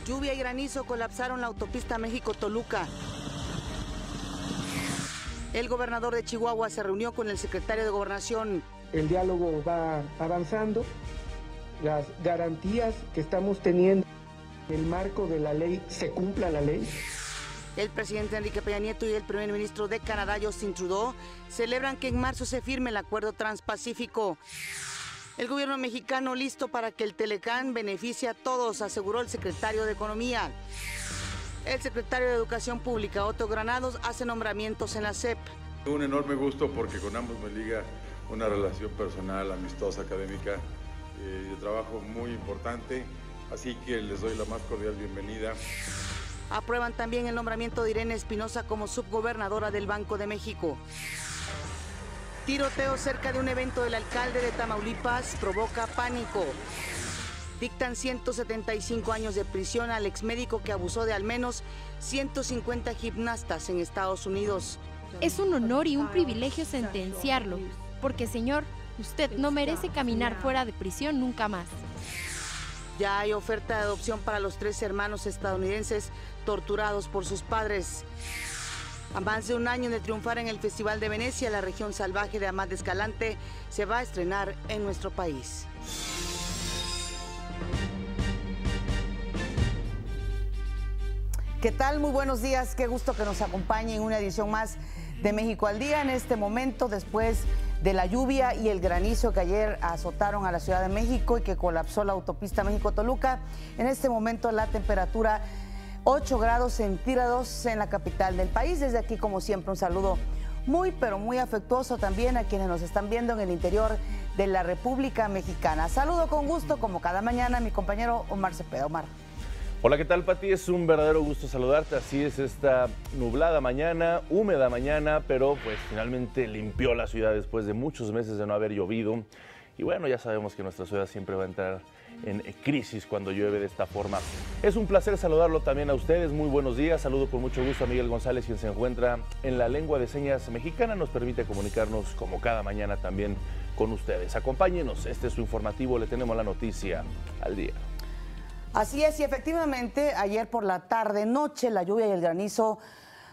Lluvia y granizo colapsaron la autopista México-Toluca. El gobernador de Chihuahua se reunió con el secretario de Gobernación. El diálogo va avanzando, las garantías que estamos teniendo en el marco de la ley, se cumpla la ley. El presidente Enrique Peña Nieto y el primer ministro de Canadá, Justin Trudeau, celebran que en marzo se firme el acuerdo transpacífico. El gobierno mexicano listo para que el Telecán beneficie a todos, aseguró el secretario de Economía. El secretario de Educación Pública, Otto Granados, hace nombramientos en la SEP. Un enorme gusto porque con ambos me liga una relación personal, amistosa, académica, de trabajo muy importante, así que les doy la más cordial bienvenida. Aprueban también el nombramiento de Irene Espinosa como subgobernadora del Banco de México. Tiroteo cerca de un evento del alcalde de Tamaulipas provoca pánico. Dictan 175 años de prisión al exmédico que abusó de al menos 150 gimnastas en Estados Unidos. Es un honor y un privilegio sentenciarlo, porque señor, usted no merece caminar fuera de prisión nunca más. Ya hay oferta de adopción para los 3 hermanos estadounidenses torturados por sus padres. A más de un año de triunfar en el Festival de Venecia, la región salvaje de Amat de Escalante se va a estrenar en nuestro país. ¿Qué tal? Muy buenos días. Qué gusto que nos acompañe en una edición más de México al Día. En este momento, después de la lluvia y el granizo que ayer azotaron a la Ciudad de México y que colapsó la autopista México-Toluca, en este momento la temperatura 8 grados centígrados en la capital del país. Desde aquí, como siempre, un saludo muy, pero muy afectuoso también a quienes nos están viendo en el interior de la República Mexicana. Saludo con gusto, como cada mañana, a mi compañero Omar Cepeda. Omar. Hola, ¿qué tal, Pati? Es un verdadero gusto saludarte. Así es, esta nublada mañana, húmeda mañana, pero pues finalmente limpió la ciudad después de muchos meses de no haber llovido. Y bueno, ya sabemos que nuestra ciudad siempre va a entrar en crisis cuando llueve de esta forma. Es un placer saludarlo también a ustedes. Muy buenos días. Saludo con mucho gusto a Miguel González, quien se encuentra en la lengua de señas mexicana. Nos permite comunicarnos como cada mañana también con ustedes. Acompáñenos. Este es su informativo. Le tenemos la noticia al día. Así es, y efectivamente, ayer por la tarde, noche, la lluvia y el granizo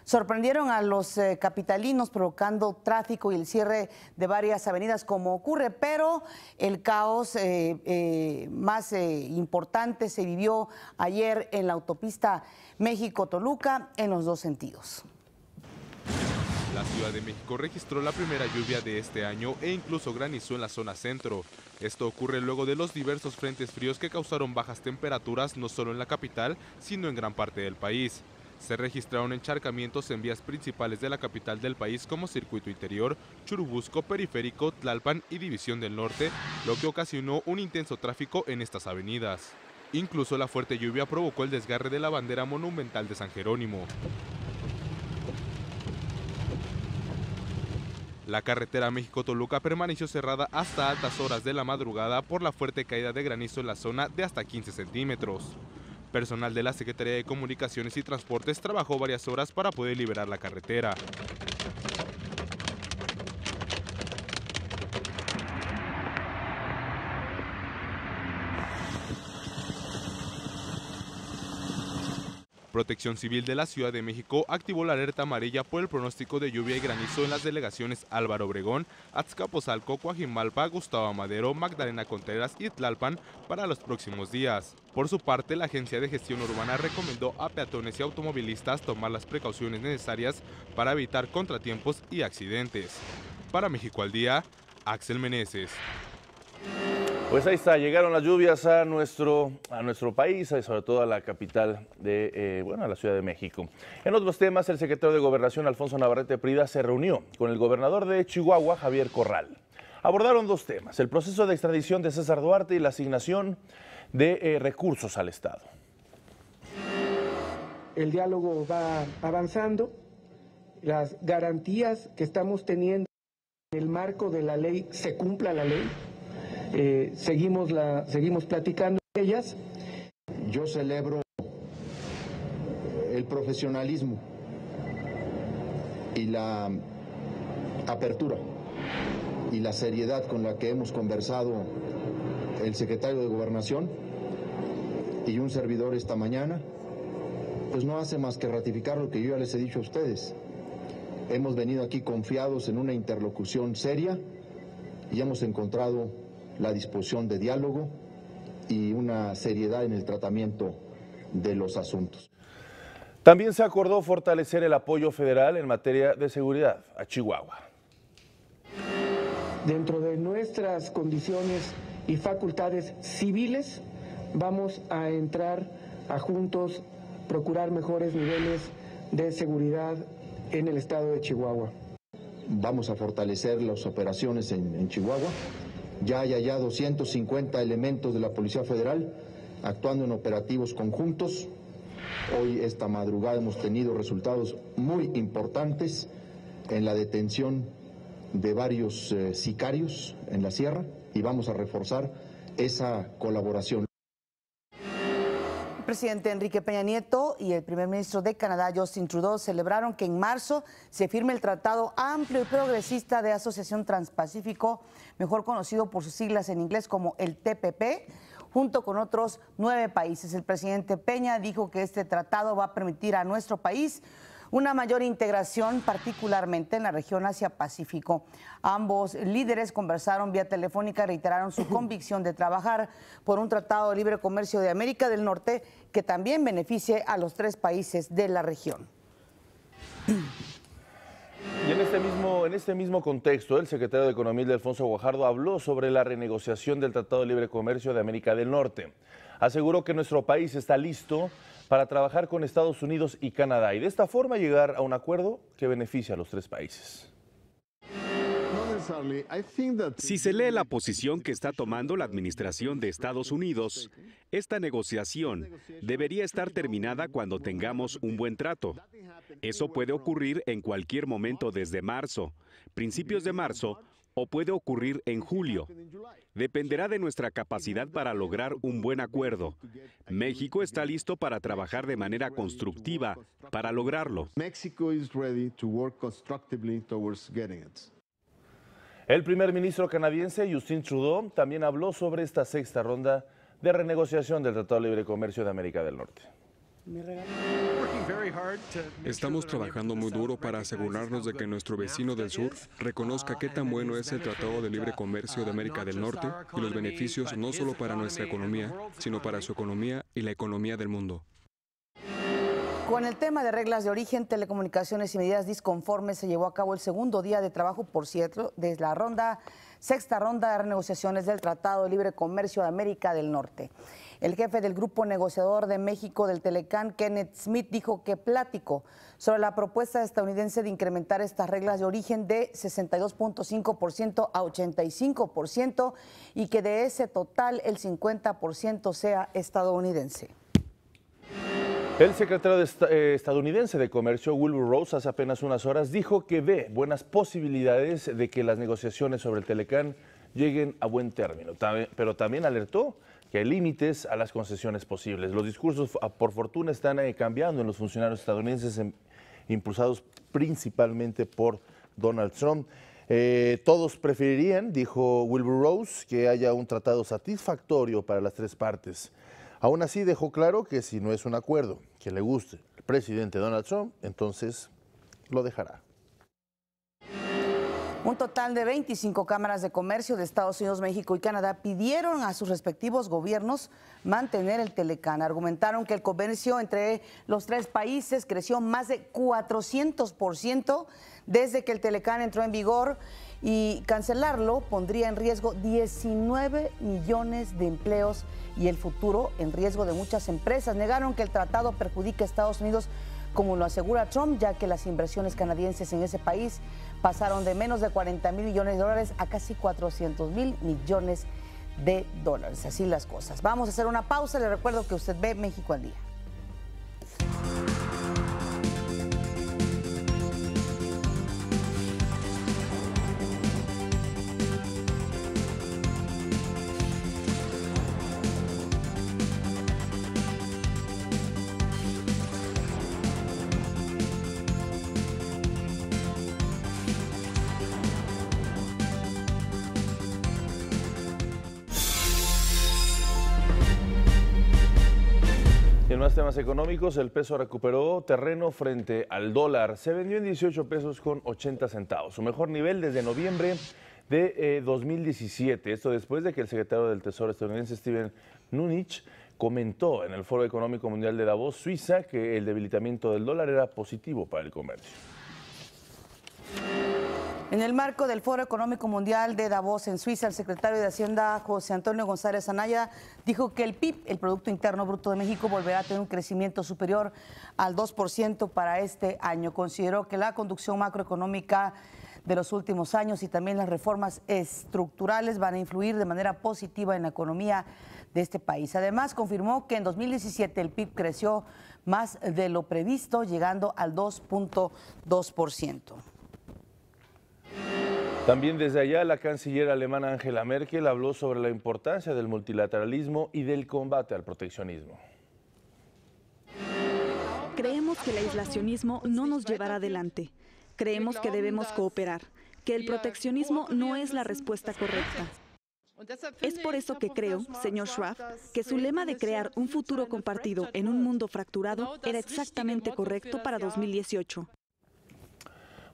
sorprendieron a los capitalinos, provocando tráfico y el cierre de varias avenidas, como ocurre, pero el caos más importante se vivió ayer en la autopista México-Toluca en los dos sentidos. La Ciudad de México registró la primera lluvia de este año e incluso granizó en la zona centro. Esto ocurre luego de los diversos frentes fríos que causaron bajas temperaturas no solo en la capital, sino en gran parte del país. Se registraron encharcamientos en vías principales de la capital del país como Circuito Interior, Churubusco, Periférico, Tlalpan y División del Norte, lo que ocasionó un intenso tráfico en estas avenidas. Incluso la fuerte lluvia provocó el desgarre de la bandera monumental de San Jerónimo. La carretera México-Toluca permaneció cerrada hasta altas horas de la madrugada por la fuerte caída de granizo en la zona de hasta 15 centímetros. Personal de la Secretaría de Comunicaciones y Transportes trabajó varias horas para poder liberar la carretera. Protección Civil de la Ciudad de México activó la alerta amarilla por el pronóstico de lluvia y granizo en las delegaciones Álvaro Obregón, Azcapotzalco, Coajimalpa, Gustavo Amadero, Magdalena Contreras y Tlalpan para los próximos días. Por su parte, la Agencia de Gestión Urbana recomendó a peatones y automovilistas tomar las precauciones necesarias para evitar contratiempos y accidentes. Para México al Día, Axel Meneses. Pues ahí está, llegaron las lluvias a nuestro país, sobre todo a la capital de, a la Ciudad de México. En otros temas, el secretario de Gobernación, Alfonso Navarrete Prida, se reunió con el gobernador de Chihuahua, Javier Corral. Abordaron dos temas, el proceso de extradición de César Duarte y la asignación de recursos al Estado. El diálogo va avanzando, las garantías que estamos teniendo en el marco de la ley, se cumpla la ley. Seguimos platicando de ellas. Yo celebro el y la seriedad con la que hemos conversado el secretario de Gobernación y un servidor esta mañana, pues no hace más que ratificar lo que yo ya les he dicho a ustedes. Hemos venido aquí confiados en una interlocución seria y hemos encontrado la disposición de diálogo y una seriedad en el tratamiento de los asuntos. También se acordó fortalecer el apoyo federal en materia de seguridad a Chihuahua. Dentro de nuestras condiciones y facultades civiles, vamos a entrar a juntos procurar mejores niveles de seguridad en el estado de Chihuahua. Vamos a fortalecer las operaciones en Chihuahua. Ya hay allá 250 elementos de la Policía Federal actuando en operativos conjuntos. Hoy, esta madrugada, hemos tenido resultados muy importantes en la detención de varios sicarios en la sierra y vamos a reforzar esa colaboración. El presidente Enrique Peña Nieto y el primer ministro de Canadá, Justin Trudeau, celebraron que en marzo se firme el Tratado Amplio y Progresista de Asociación Transpacífico, mejor conocido por sus siglas en inglés como el TPP, junto con otros 9 países. El presidente Peña dijo que este tratado va a permitir a nuestro país una mayor integración, particularmente en la región Asia-Pacífico. Ambos líderes conversaron vía telefónica y reiteraron su convicción de trabajar por un tratado de libre comercio de América del Norte que también beneficie a los 3 países de la región. Y en este mismo contexto, el secretario de Economía, Alfonso Guajardo, habló sobre la renegociación del Tratado de Libre Comercio de América del Norte. Aseguró que nuestro país está listo para trabajar con Estados Unidos y Canadá y de esta forma llegar a un acuerdo que beneficie a los 3 países. Si se lee la posición que está tomando la administración de Estados Unidos, esta negociación debería estar terminada cuando tengamos un buen trato. Eso puede ocurrir en cualquier momento desde marzo, principios de marzo, o puede ocurrir en julio. Dependerá de nuestra capacidad para lograr un buen acuerdo. México está listo para trabajar de manera constructiva para lograrlo. El primer ministro canadiense, Justin Trudeau, también habló sobre esta 6ª ronda de renegociación del Tratado de Libre Comercio de América del Norte. Estamos trabajando muy duro para asegurarnos de que nuestro vecino del sur reconozca qué tan bueno es el Tratado de Libre Comercio de América del Norte y los beneficios no solo para nuestra economía, sino para su economía y la economía del mundo. Con el tema de reglas de origen, telecomunicaciones y medidas disconformes, se llevó a cabo el segundo día de trabajo, por cierto, de la 6ª ronda de renegociaciones del Tratado de Libre Comercio de América del Norte. El jefe del Grupo Negociador de México del Telecán, Kenneth Smith, dijo que platicó sobre la propuesta estadounidense de incrementar estas reglas de origen de 62.5% a 85% y que de ese total el 50% sea estadounidense. El secretario estadounidense de Comercio, Wilbur Ross, hace apenas unas horas dijo que ve buenas posibilidades de que las negociaciones sobre el Telecán lleguen a buen término, pero también alertó que hay límites a las concesiones posibles. Los discursos, por fortuna, están cambiando en los funcionarios estadounidenses, impulsados principalmente por Donald Trump. Todos preferirían, dijo Wilbur Ross, que haya un tratado satisfactorio para las 3 partes. Aún así, dejó claro que si no es un acuerdo que le guste al presidente Donald Trump, entonces lo dejará. Un total de 25 cámaras de comercio de Estados Unidos, México y Canadá pidieron a sus respectivos gobiernos mantener el Telecán. Argumentaron que el comercio entre los 3 países creció más de 400% desde que el Telecán entró en vigor y cancelarlo pondría en riesgo 19 millones de empleos y el futuro en riesgo de muchas empresas. Negaron que el tratado perjudique a Estados Unidos, como lo asegura Trump, ya que las inversiones canadienses en ese país pasaron de menos de 40 mil millones de dólares a casi 400 mil millones de dólares. Así las cosas. Vamos a hacer una pausa. Le recuerdo que usted ve México al Día. En más temas económicos, el peso recuperó terreno frente al dólar. Se vendió en 18 pesos con 80 centavos, su mejor nivel desde noviembre de 2017. Esto después de que el secretario del Tesoro estadounidense Steven Mnuchin comentó en el Foro Económico Mundial de Davos, Suiza, que el debilitamiento del dólar era positivo para el comercio. En el marco del Foro Económico Mundial de Davos en Suiza, el secretario de Hacienda, José Antonio González Anaya, dijo que el PIB, el Producto Interno Bruto de México, volverá a tener un crecimiento superior al 2% para este año. Consideró que la conducción macroeconómica de los últimos años y también las reformas estructurales van a influir de manera positiva en la economía de este país. Además, confirmó que en 2017 el PIB creció más de lo previsto, llegando al 2.2%. También desde allá, la canciller alemana Angela Merkel habló sobre la importancia del multilateralismo y del combate al proteccionismo. Creemos que el aislacionismo no nos llevará adelante. Creemos que debemos cooperar, que el proteccionismo no es la respuesta correcta. Es por eso que creo, señor Schwab, que su lema de crear un futuro compartido en un mundo fracturado era exactamente correcto para 2018.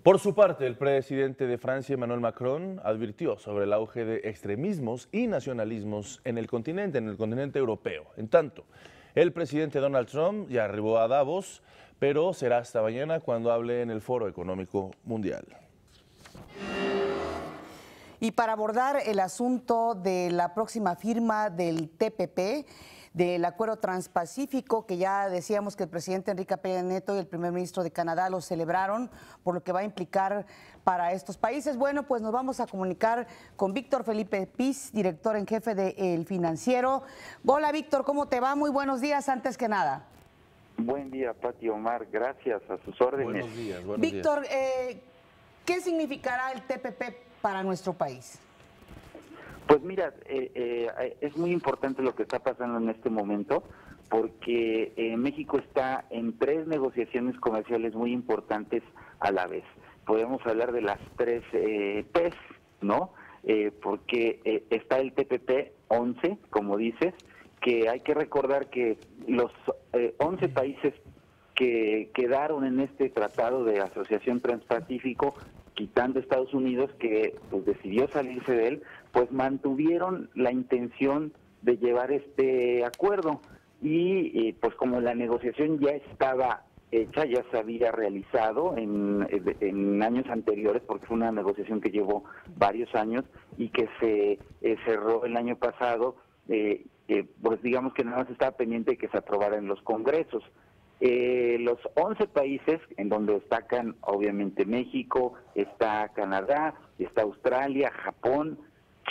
Por su parte, el presidente de Francia, Emmanuel Macron, advirtió sobre el auge de extremismos y nacionalismos en el continente europeo. En tanto, el presidente Donald Trump ya arribó a Davos, pero será hasta mañana cuando hable en el Foro Económico Mundial. Y para abordar el asunto de la próxima firma del TPP, del Acuerdo Transpacífico, que ya decíamos que el presidente Enrique Peña Nieto y el primer ministro de Canadá lo celebraron, por lo que va a implicar para estos países. Bueno, pues nos vamos a comunicar con Víctor Felipe Piz, director en jefe de El Financiero. Hola, Víctor, ¿cómo te va? Muy buenos días, antes que nada. Buen día, Pati, Omar, gracias, a sus órdenes. Buenos días, buenos Víctor, días. ¿Qué significará el TPP para nuestro país? Pues mira, es muy importante lo que está pasando en este momento, porque México está en 3 negociaciones comerciales muy importantes a la vez. Podemos hablar de las 3 P's, ¿no? Porque está el TPP 11, como dices, que hay que recordar que los 11 países que quedaron en este tratado de asociación transpacífico, quitando Estados Unidos, que pues decidió salirse de él, pues mantuvieron la intención de llevar este acuerdo y pues como la negociación ya estaba hecha, ya se había realizado en años anteriores, porque fue una negociación que llevó varios años y que se cerró el año pasado, pues digamos que nada más estaba pendiente de que se aprobara en los congresos. Los 11 países, en donde destacan obviamente México, está Canadá, está Australia, Japón,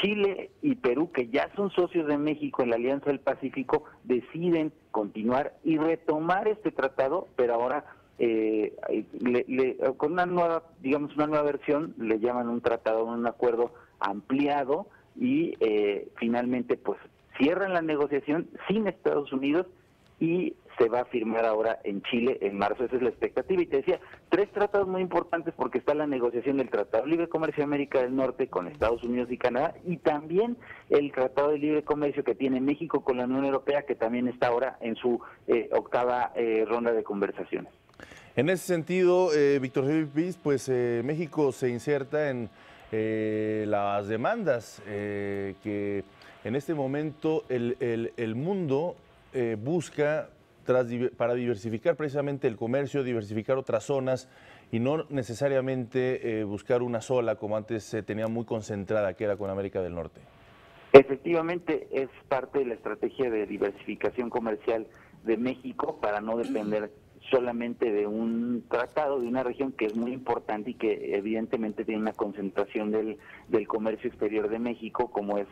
Chile y Perú, que ya son socios de México en la Alianza del Pacífico, deciden continuar y retomar este tratado, pero ahora con una nueva, digamos, una nueva versión, le llaman un tratado, un acuerdo ampliado y finalmente pues cierran la negociación sin Estados Unidos y se va a firmar ahora en Chile en marzo. Esa es la expectativa. Y te decía, 3 tratados muy importantes, porque está la negociación del Tratado de Libre Comercio de América del Norte con Estados Unidos y Canadá, y también el Tratado de Libre Comercio que tiene México con la Unión Europea, que también está ahora en su 8ª ronda de conversaciones. En ese sentido, Víctor Felipe, pues México se inserta en las demandas que en este momento el mundo busca para diversificar precisamente el comercio, diversificar otras zonas y no necesariamente buscar una sola como antes se tenía muy concentrada, que era con América del Norte. Efectivamente, es parte de la estrategia de diversificación comercial de México para no depender solamente de un tratado, de una región que es muy importante y que evidentemente tiene una concentración del comercio exterior de México, como es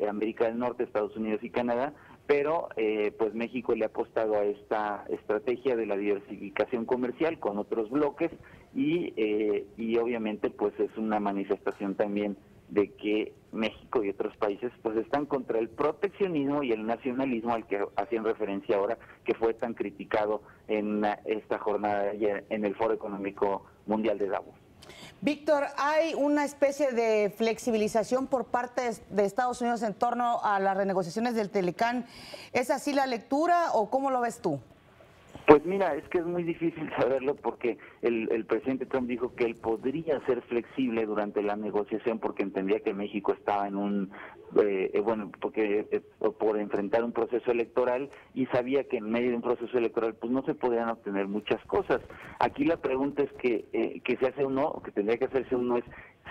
América del Norte, Estados Unidos y Canadá, pero pues México le ha apostado a esta estrategia de la diversificación comercial con otros bloques y obviamente pues es una manifestación también de que México y otros países pues están contra el proteccionismo y el nacionalismo al que hacían referencia ahora, que fue tan criticado en esta jornada de ayer en el Foro Económico Mundial de Davos. Víctor, hay una especie de flexibilización por parte de Estados Unidos en torno a las renegociaciones del Telecán. ¿Es así la lectura o cómo lo ves tú? Pues mira, es que es muy difícil saberlo porque el presidente Trump dijo que él podría ser flexible durante la negociación porque entendía que México estaba en un, por enfrentar un proceso electoral y sabía que en medio de un proceso electoral pues no se podían obtener muchas cosas. Aquí la pregunta es que se hace uno, o que tendría que hacerse uno es,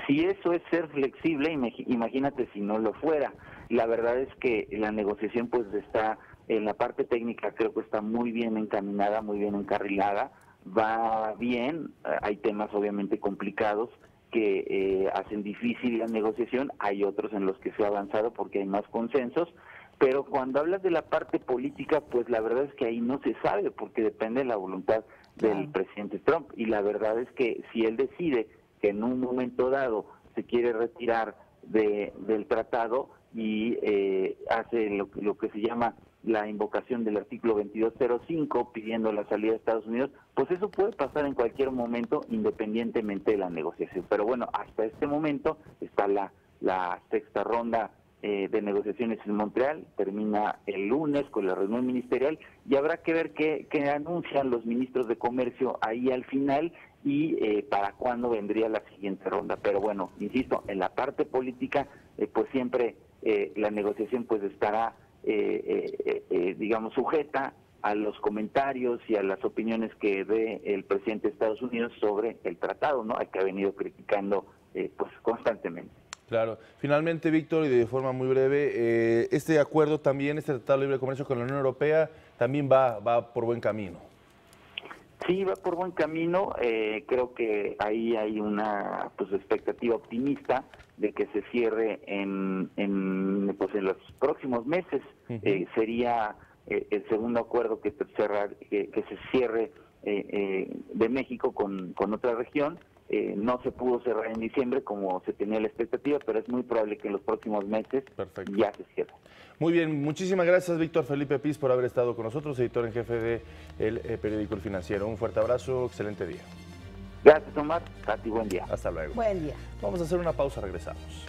si eso es ser flexible, imagínate si no lo fuera. La verdad es que la negociación pues está... En la parte técnica creo que está muy bien encaminada, muy bien encarrilada, va bien, hay temas obviamente complicados que hacen difícil la negociación, hay otros en los que se ha avanzado porque hay más consensos, pero cuando hablas de la parte política, pues la verdad es que ahí no se sabe porque depende de la voluntad del presidente Trump y la verdad es que si él decide que en un momento dado se quiere retirar del tratado y hace lo que se llama la invocación del artículo 2205 pidiendo la salida de Estados Unidos, pues eso puede pasar en cualquier momento independientemente de la negociación. Pero bueno, hasta este momento está la sexta ronda de negociaciones en Montreal, termina el lunes con la reunión ministerial y habrá que ver qué anuncian los ministros de comercio ahí al final y para cuándo vendría la siguiente ronda. Pero bueno, insisto, en la parte política pues siempre la negociación pues estará digamos sujeta a los comentarios y a las opiniones que dé el presidente de Estados Unidos sobre el tratado, ¿no? Que ha venido criticando pues constantemente. Claro. Finalmente, Víctor, y de forma muy breve, este acuerdo también, este Tratado de Libre Comercio con la Unión Europea, también va por buen camino. Sí, va por buen camino. Creo que ahí hay una pues expectativa optimista de que se cierre en los próximos meses. Sería el segundo acuerdo que se cierre de México con otra región. No se pudo cerrar en diciembre como se tenía la expectativa, pero es muy probable que en los próximos meses ya se cierre. Muy bien, muchísimas gracias Víctor Felipe Piz por haber estado con nosotros, editor en jefe de El Periódico El Financiero. Un fuerte abrazo, excelente día. Gracias Omar, Tati, buen día. Hasta luego. Buen día. Vamos a hacer una pausa, regresamos.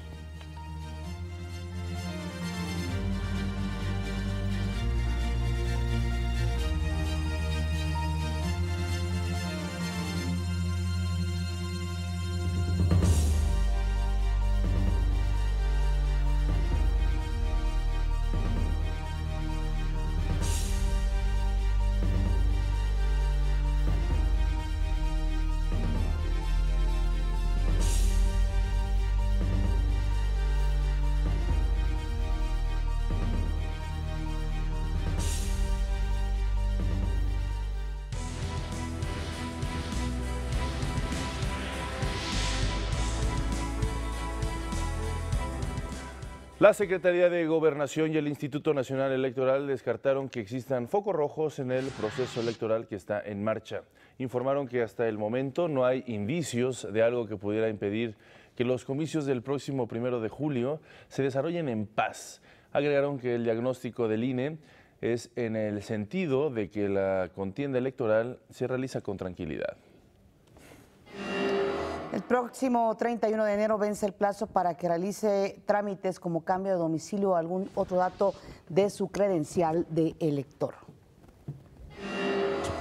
La Secretaría de Gobernación y el Instituto Nacional Electoral descartaron que existan focos rojos en el proceso electoral que está en marcha. Informaron que hasta el momento no hay indicios de algo que pudiera impedir que los comicios del próximo 1 de julio se desarrollen en paz. Agregaron que el diagnóstico del INE es en el sentido de que la contienda electoral se realiza con tranquilidad. El próximo 31 de enero vence el plazo para que realice trámites como cambio de domicilio o algún otro dato de su credencial de elector.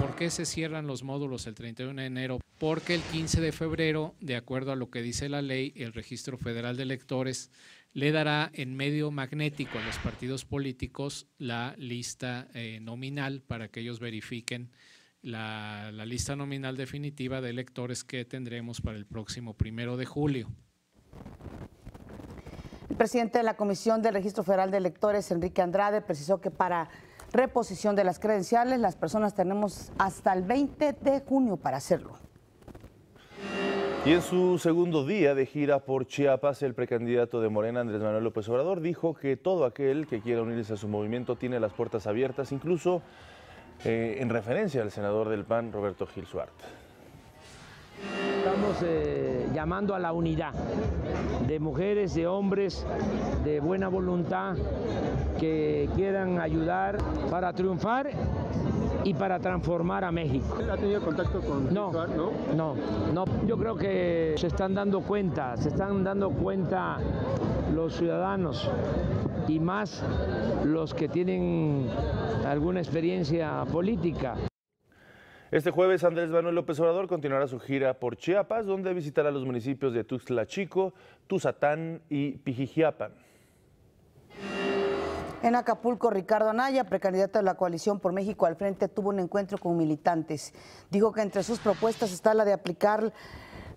¿Por qué se cierran los módulos el 31 de enero? Porque el 15 de febrero, de acuerdo a lo que dice la ley, el Registro Federal de Electores le dará en medio magnético a los partidos políticos la lista nominal para que ellos verifiquen la lista nominal definitiva de electores que tendremos para el próximo 1 de julio. El presidente de la Comisión del Registro Federal de Electores, Enrique Andrade, precisó que para reposición de las credenciales las personas tenemos hasta el 20 de junio para hacerlo. Y en su segundo día de gira por Chiapas, el precandidato de Morena, Andrés Manuel López Obrador, dijo que todo aquel que quiera unirse a su movimiento tiene las puertas abiertas, incluso en referencia al senador del PAN, Roberto Gil Suart. Estamos llamando a la unidad de mujeres, de hombres de buena voluntad que quieran ayudar para triunfar y para transformar a México. ¿Ha tenido contacto con No. Yo creo que se están dando cuenta los ciudadanos y más los que tienen alguna experiencia política. Este jueves, Andrés Manuel López Obrador continuará su gira por Chiapas, donde visitará los municipios de Tuxtla Chico, Tuzatán y Pijijiapan. En Acapulco, Ricardo Anaya, precandidato de la Coalición por México al Frente, tuvo un encuentro con militantes. Dijo que entre sus propuestas está la de aplicar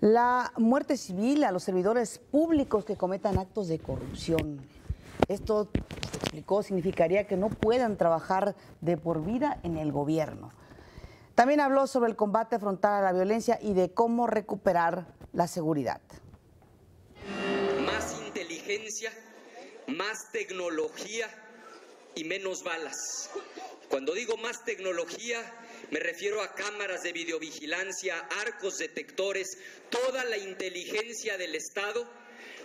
la muerte civil a los servidores públicos que cometan actos de corrupción. Esto, explicó, significaría que no puedan trabajar de por vida en el gobierno. También habló sobre el combate frontal a la violencia y de cómo recuperar la seguridad. Más inteligencia, más tecnología y menos balas. Cuando digo más tecnología, me refiero a cámaras de videovigilancia, arcos detectores, toda la inteligencia del Estado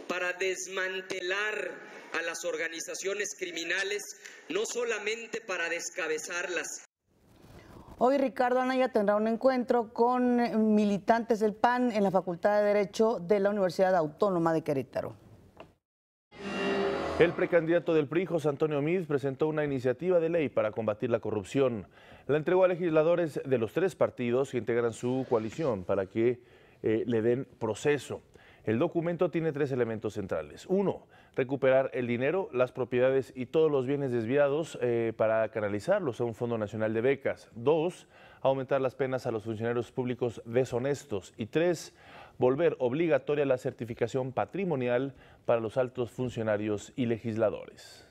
para desmantelar a las organizaciones criminales, no solamente para descabezarlas. Hoy Ricardo Anaya tendrá un encuentro con militantes del PAN en la Facultad de Derecho de la Universidad Autónoma de Querétaro. El precandidato del PRI, José Antonio Meade, presentó una iniciativa de ley para combatir la corrupción. La entregó a legisladores de los 3 partidos que integran su coalición para que le den proceso. El documento tiene 3 elementos centrales. 1, recuperar el dinero, las propiedades y todos los bienes desviados para canalizarlos a un Fondo Nacional de Becas. 2, aumentar las penas a los funcionarios públicos deshonestos. Y 3, volver obligatoria la certificación patrimonial para los altos funcionarios y legisladores.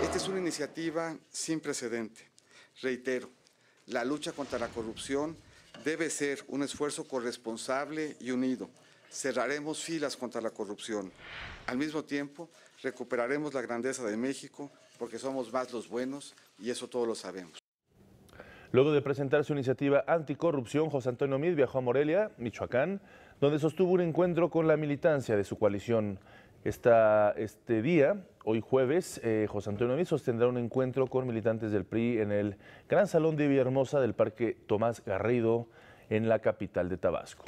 Esta es una iniciativa sin precedente. Reitero, la lucha contra la corrupción debe ser un esfuerzo corresponsable y unido. Cerraremos filas contra la corrupción. Al mismo tiempo, recuperaremos la grandeza de México porque somos más los buenos y eso todos lo sabemos. Luego de presentar su iniciativa anticorrupción, José Antonio Meade viajó a Morelia, Michoacán, donde sostuvo un encuentro con la militancia de su coalición. Este día, hoy jueves, José Antonio Meade sostendrá un encuentro con militantes del PRI en el Gran Salón de Villahermosa del Parque Tomás Garrido, en la capital de Tabasco.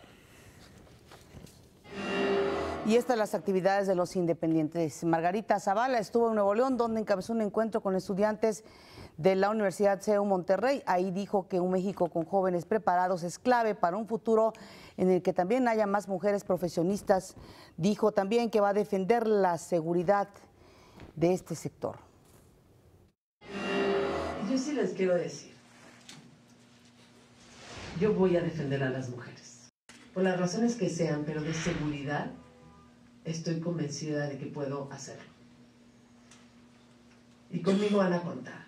Y estas las actividades de los independientes. Margarita Zavala estuvo en Nuevo León, donde encabezó un encuentro con estudiantes de la Universidad CEU Monterrey. Ahí dijo que un México con jóvenes preparados es clave para un futuro en el que también haya más mujeres profesionistas. Dijo también que va a defender la seguridad de este sector. Yo sí les quiero decir, yo voy a defender a las mujeres, por las razones que sean, pero de seguridad estoy convencida de que puedo hacerlo. Y conmigo van a contar.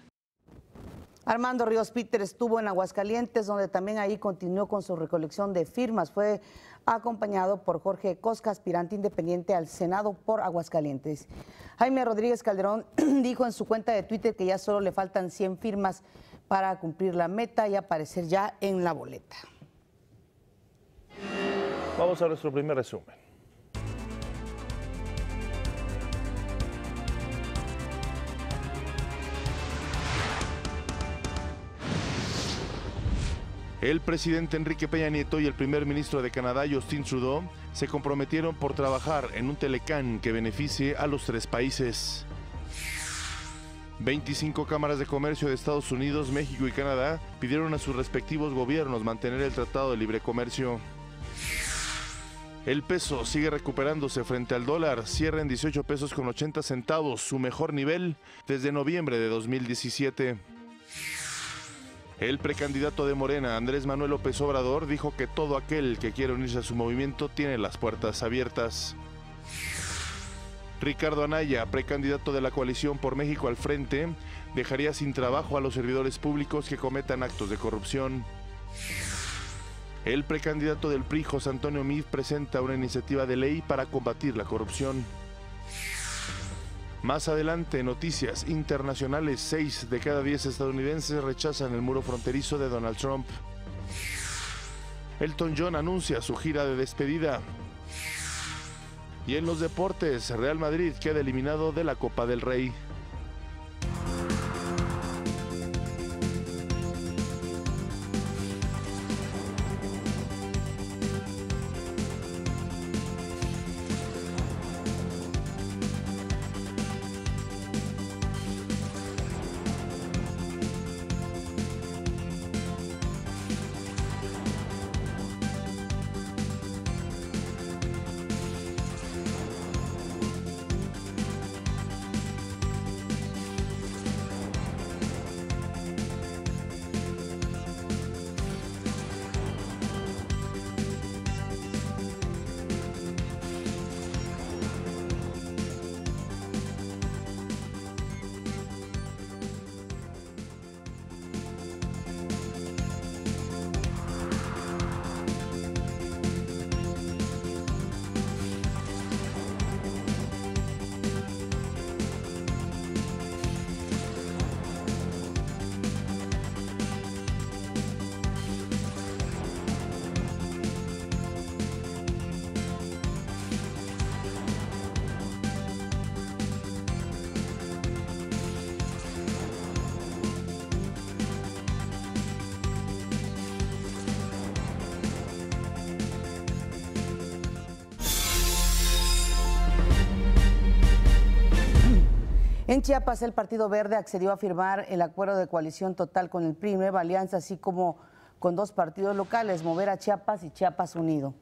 Armando Ríos Peter estuvo en Aguascalientes, donde también ahí continuó con su recolección de firmas. Fue acompañado por Jorge Cosca, aspirante independiente al Senado por Aguascalientes. Jaime Rodríguez Calderón dijo en su cuenta de Twitter que ya solo le faltan 100 firmas para cumplir la meta y aparecer ya en la boleta. Vamos a nuestro primer resumen. El presidente Enrique Peña Nieto y el primer ministro de Canadá, Justin Trudeau, se comprometieron por trabajar en un Telecán que beneficie a los 3 países. 25 cámaras de comercio de Estados Unidos, México y Canadá pidieron a sus respectivos gobiernos mantener el Tratado de Libre Comercio. El peso sigue recuperándose frente al dólar, cierra en 18 pesos con 80 centavos, su mejor nivel desde noviembre de 2017. El precandidato de Morena, Andrés Manuel López Obrador, dijo que todo aquel que quiera unirse a su movimiento tiene las puertas abiertas. Ricardo Anaya, precandidato de la Coalición por México al Frente, dejaría sin trabajo a los servidores públicos que cometan actos de corrupción. El precandidato del PRI, José Antonio Meade, presenta una iniciativa de ley para combatir la corrupción. Más adelante, noticias internacionales, 6 de cada 10 estadounidenses rechazan el muro fronterizo de Donald Trump. Elton John anuncia su gira de despedida. Y en los deportes, Real Madrid queda eliminado de la Copa del Rey. En Chiapas, el Partido Verde accedió a firmar el acuerdo de coalición total con el PRI, Nueva Alianza, así como con dos partidos locales, Mover a Chiapas y Chiapas Unido.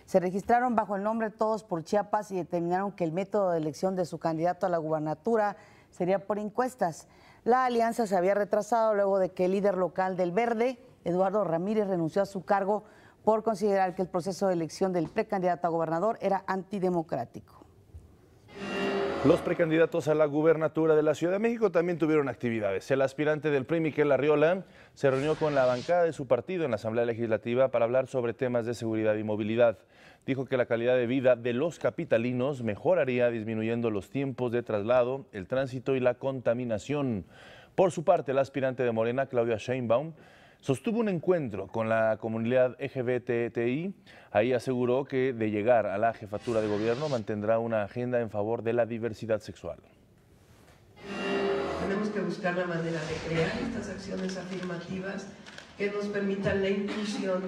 Se registraron bajo el nombre Todos por Chiapas y determinaron que el método de elección de su candidato a la gubernatura sería por encuestas. La alianza se había retrasado luego de que el líder local del Verde, Eduardo Ramírez, renunció a su cargo por considerar que el proceso de elección del precandidato a gobernador era antidemocrático. Los precandidatos a la gubernatura de la Ciudad de México también tuvieron actividades. El aspirante del PRI, Miquel Arriola, se reunió con la bancada de su partido en la Asamblea Legislativa para hablar sobre temas de seguridad y movilidad. Dijo que la calidad de vida de los capitalinos mejoraría disminuyendo los tiempos de traslado, el tránsito y la contaminación. Por su parte, el aspirante de Morena, Claudia Sheinbaum, sostuvo un encuentro con la comunidad LGBTI. Ahí aseguró que de llegar a la jefatura de gobierno mantendrá una agenda en favor de la diversidad sexual. Tenemos que buscar la manera de crear estas acciones afirmativas que nos permitan la inclusión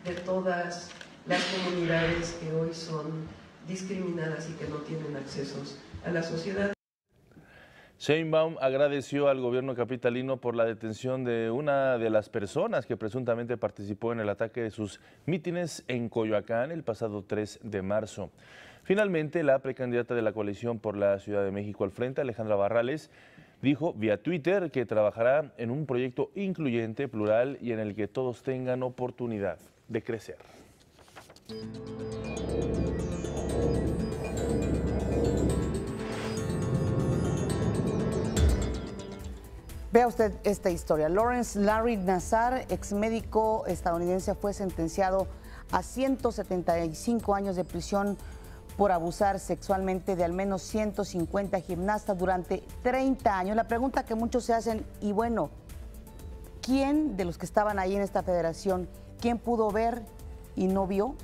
de todas las comunidades que hoy son discriminadas y que no tienen accesos a la sociedad. Sheinbaum agradeció al gobierno capitalino por la detención de una de las personas que presuntamente participó en el ataque de sus mítines en Coyoacán el pasado 3 de marzo. Finalmente, la precandidata de la coalición por la Ciudad de México al frente, Alejandra Barrales, dijo vía Twitter que trabajará en un proyecto incluyente, plural y en el que todos tengan oportunidad de crecer. Vea usted esta historia. Lawrence Larry Nassar, ex médico estadounidense, fue sentenciado a 175 años de prisión por abusar sexualmente de al menos 150 gimnastas durante 30 años. La pregunta que muchos se hacen, y bueno, ¿quién de los que estaban ahí en esta federación, quién pudo ver y no vio?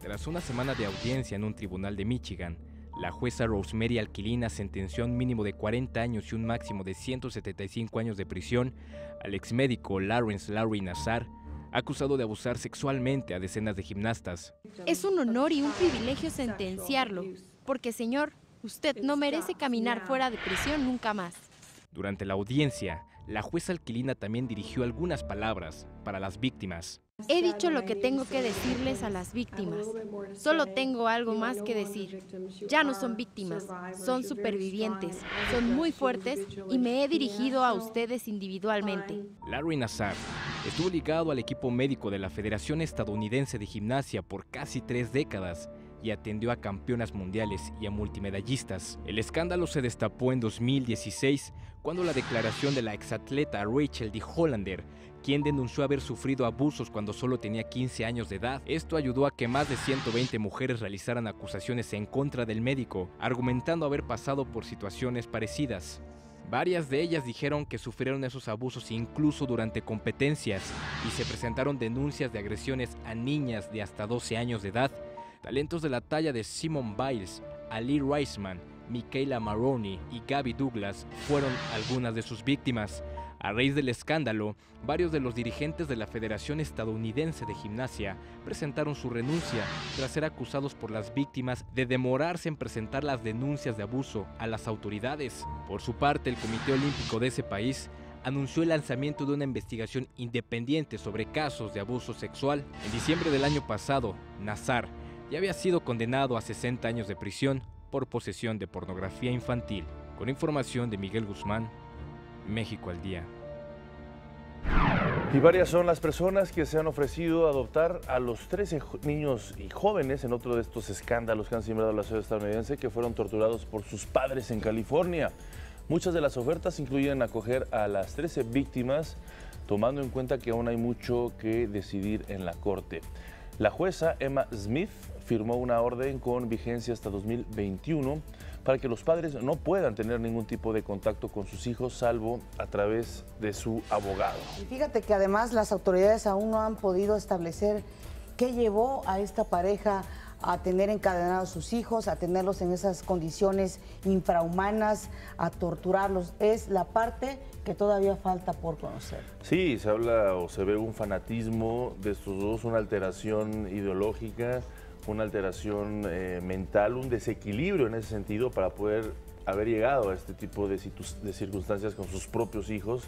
Tras una semana de audiencia en un tribunal de Michigan, la jueza Rosemary Alquilina sentenció a un mínimo de 40 años y un máximo de 175 años de prisión al exmédico Lawrence Larry Nassar, acusado de abusar sexualmente a decenas de gimnastas. Es un honor y un privilegio sentenciarlo, porque señor, usted no merece caminar fuera de prisión nunca más. Durante la audiencia, la jueza Alquilina también dirigió algunas palabras para las víctimas. He dicho lo que tengo que decirles a las víctimas. Solo tengo algo más que decir. Ya no son víctimas, son supervivientes, son muy fuertes y me he dirigido a ustedes individualmente. Larry Nassar estuvo ligado al equipo médico de la Federación Estadounidense de Gimnasia por casi 3 décadas y atendió a campeonas mundiales y a multimedallistas. El escándalo se destapó en 2016 cuando la declaración de la exatleta Rachel D. Hollander, quien denunció haber sufrido abusos cuando solo tenía 15 años de edad. Esto ayudó a que más de 120 mujeres realizaran acusaciones en contra del médico, argumentando haber pasado por situaciones parecidas. Varias de ellas dijeron que sufrieron esos abusos incluso durante competencias y se presentaron denuncias de agresiones a niñas de hasta 12 años de edad. Talentos de la talla de Simone Biles, Ali Reisman, Michaela Maroney y Gabby Douglas fueron algunas de sus víctimas. A raíz del escándalo, varios de los dirigentes de la Federación Estadounidense de Gimnasia presentaron su renuncia tras ser acusados por las víctimas de demorarse en presentar las denuncias de abuso a las autoridades. Por su parte, el Comité Olímpico de ese país anunció el lanzamiento de una investigación independiente sobre casos de abuso sexual. En diciembre del año pasado, Nassar ya había sido condenado a 60 años de prisión por posesión de pornografía infantil. Con información de Miguel Guzmán, México al Día. Y varias son las personas que se han ofrecido a adoptar a los 13 niños y jóvenes en otro de estos escándalos que han sembrado la ciudad estadounidense, que fueron torturados por sus padres en California. Muchas de las ofertas incluyen acoger a las 13 víctimas, tomando en cuenta que aún hay mucho que decidir en la corte. La jueza Emma Smith firmó una orden con vigencia hasta 2021 para que los padres no puedan tener ningún tipo de contacto con sus hijos, salvo a través de su abogado. Y fíjate que además las autoridades aún no han podido establecer qué llevó a esta pareja a tener encadenados sus hijos, a tenerlos en esas condiciones infrahumanas, a torturarlos. Es la parte que todavía falta por conocer. Sí, se habla o se ve un fanatismo de estos dos, una alteración ideológica, una alteración mental, un desequilibrio en ese sentido para poder haber llegado a este tipo de circunstancias con sus propios hijos.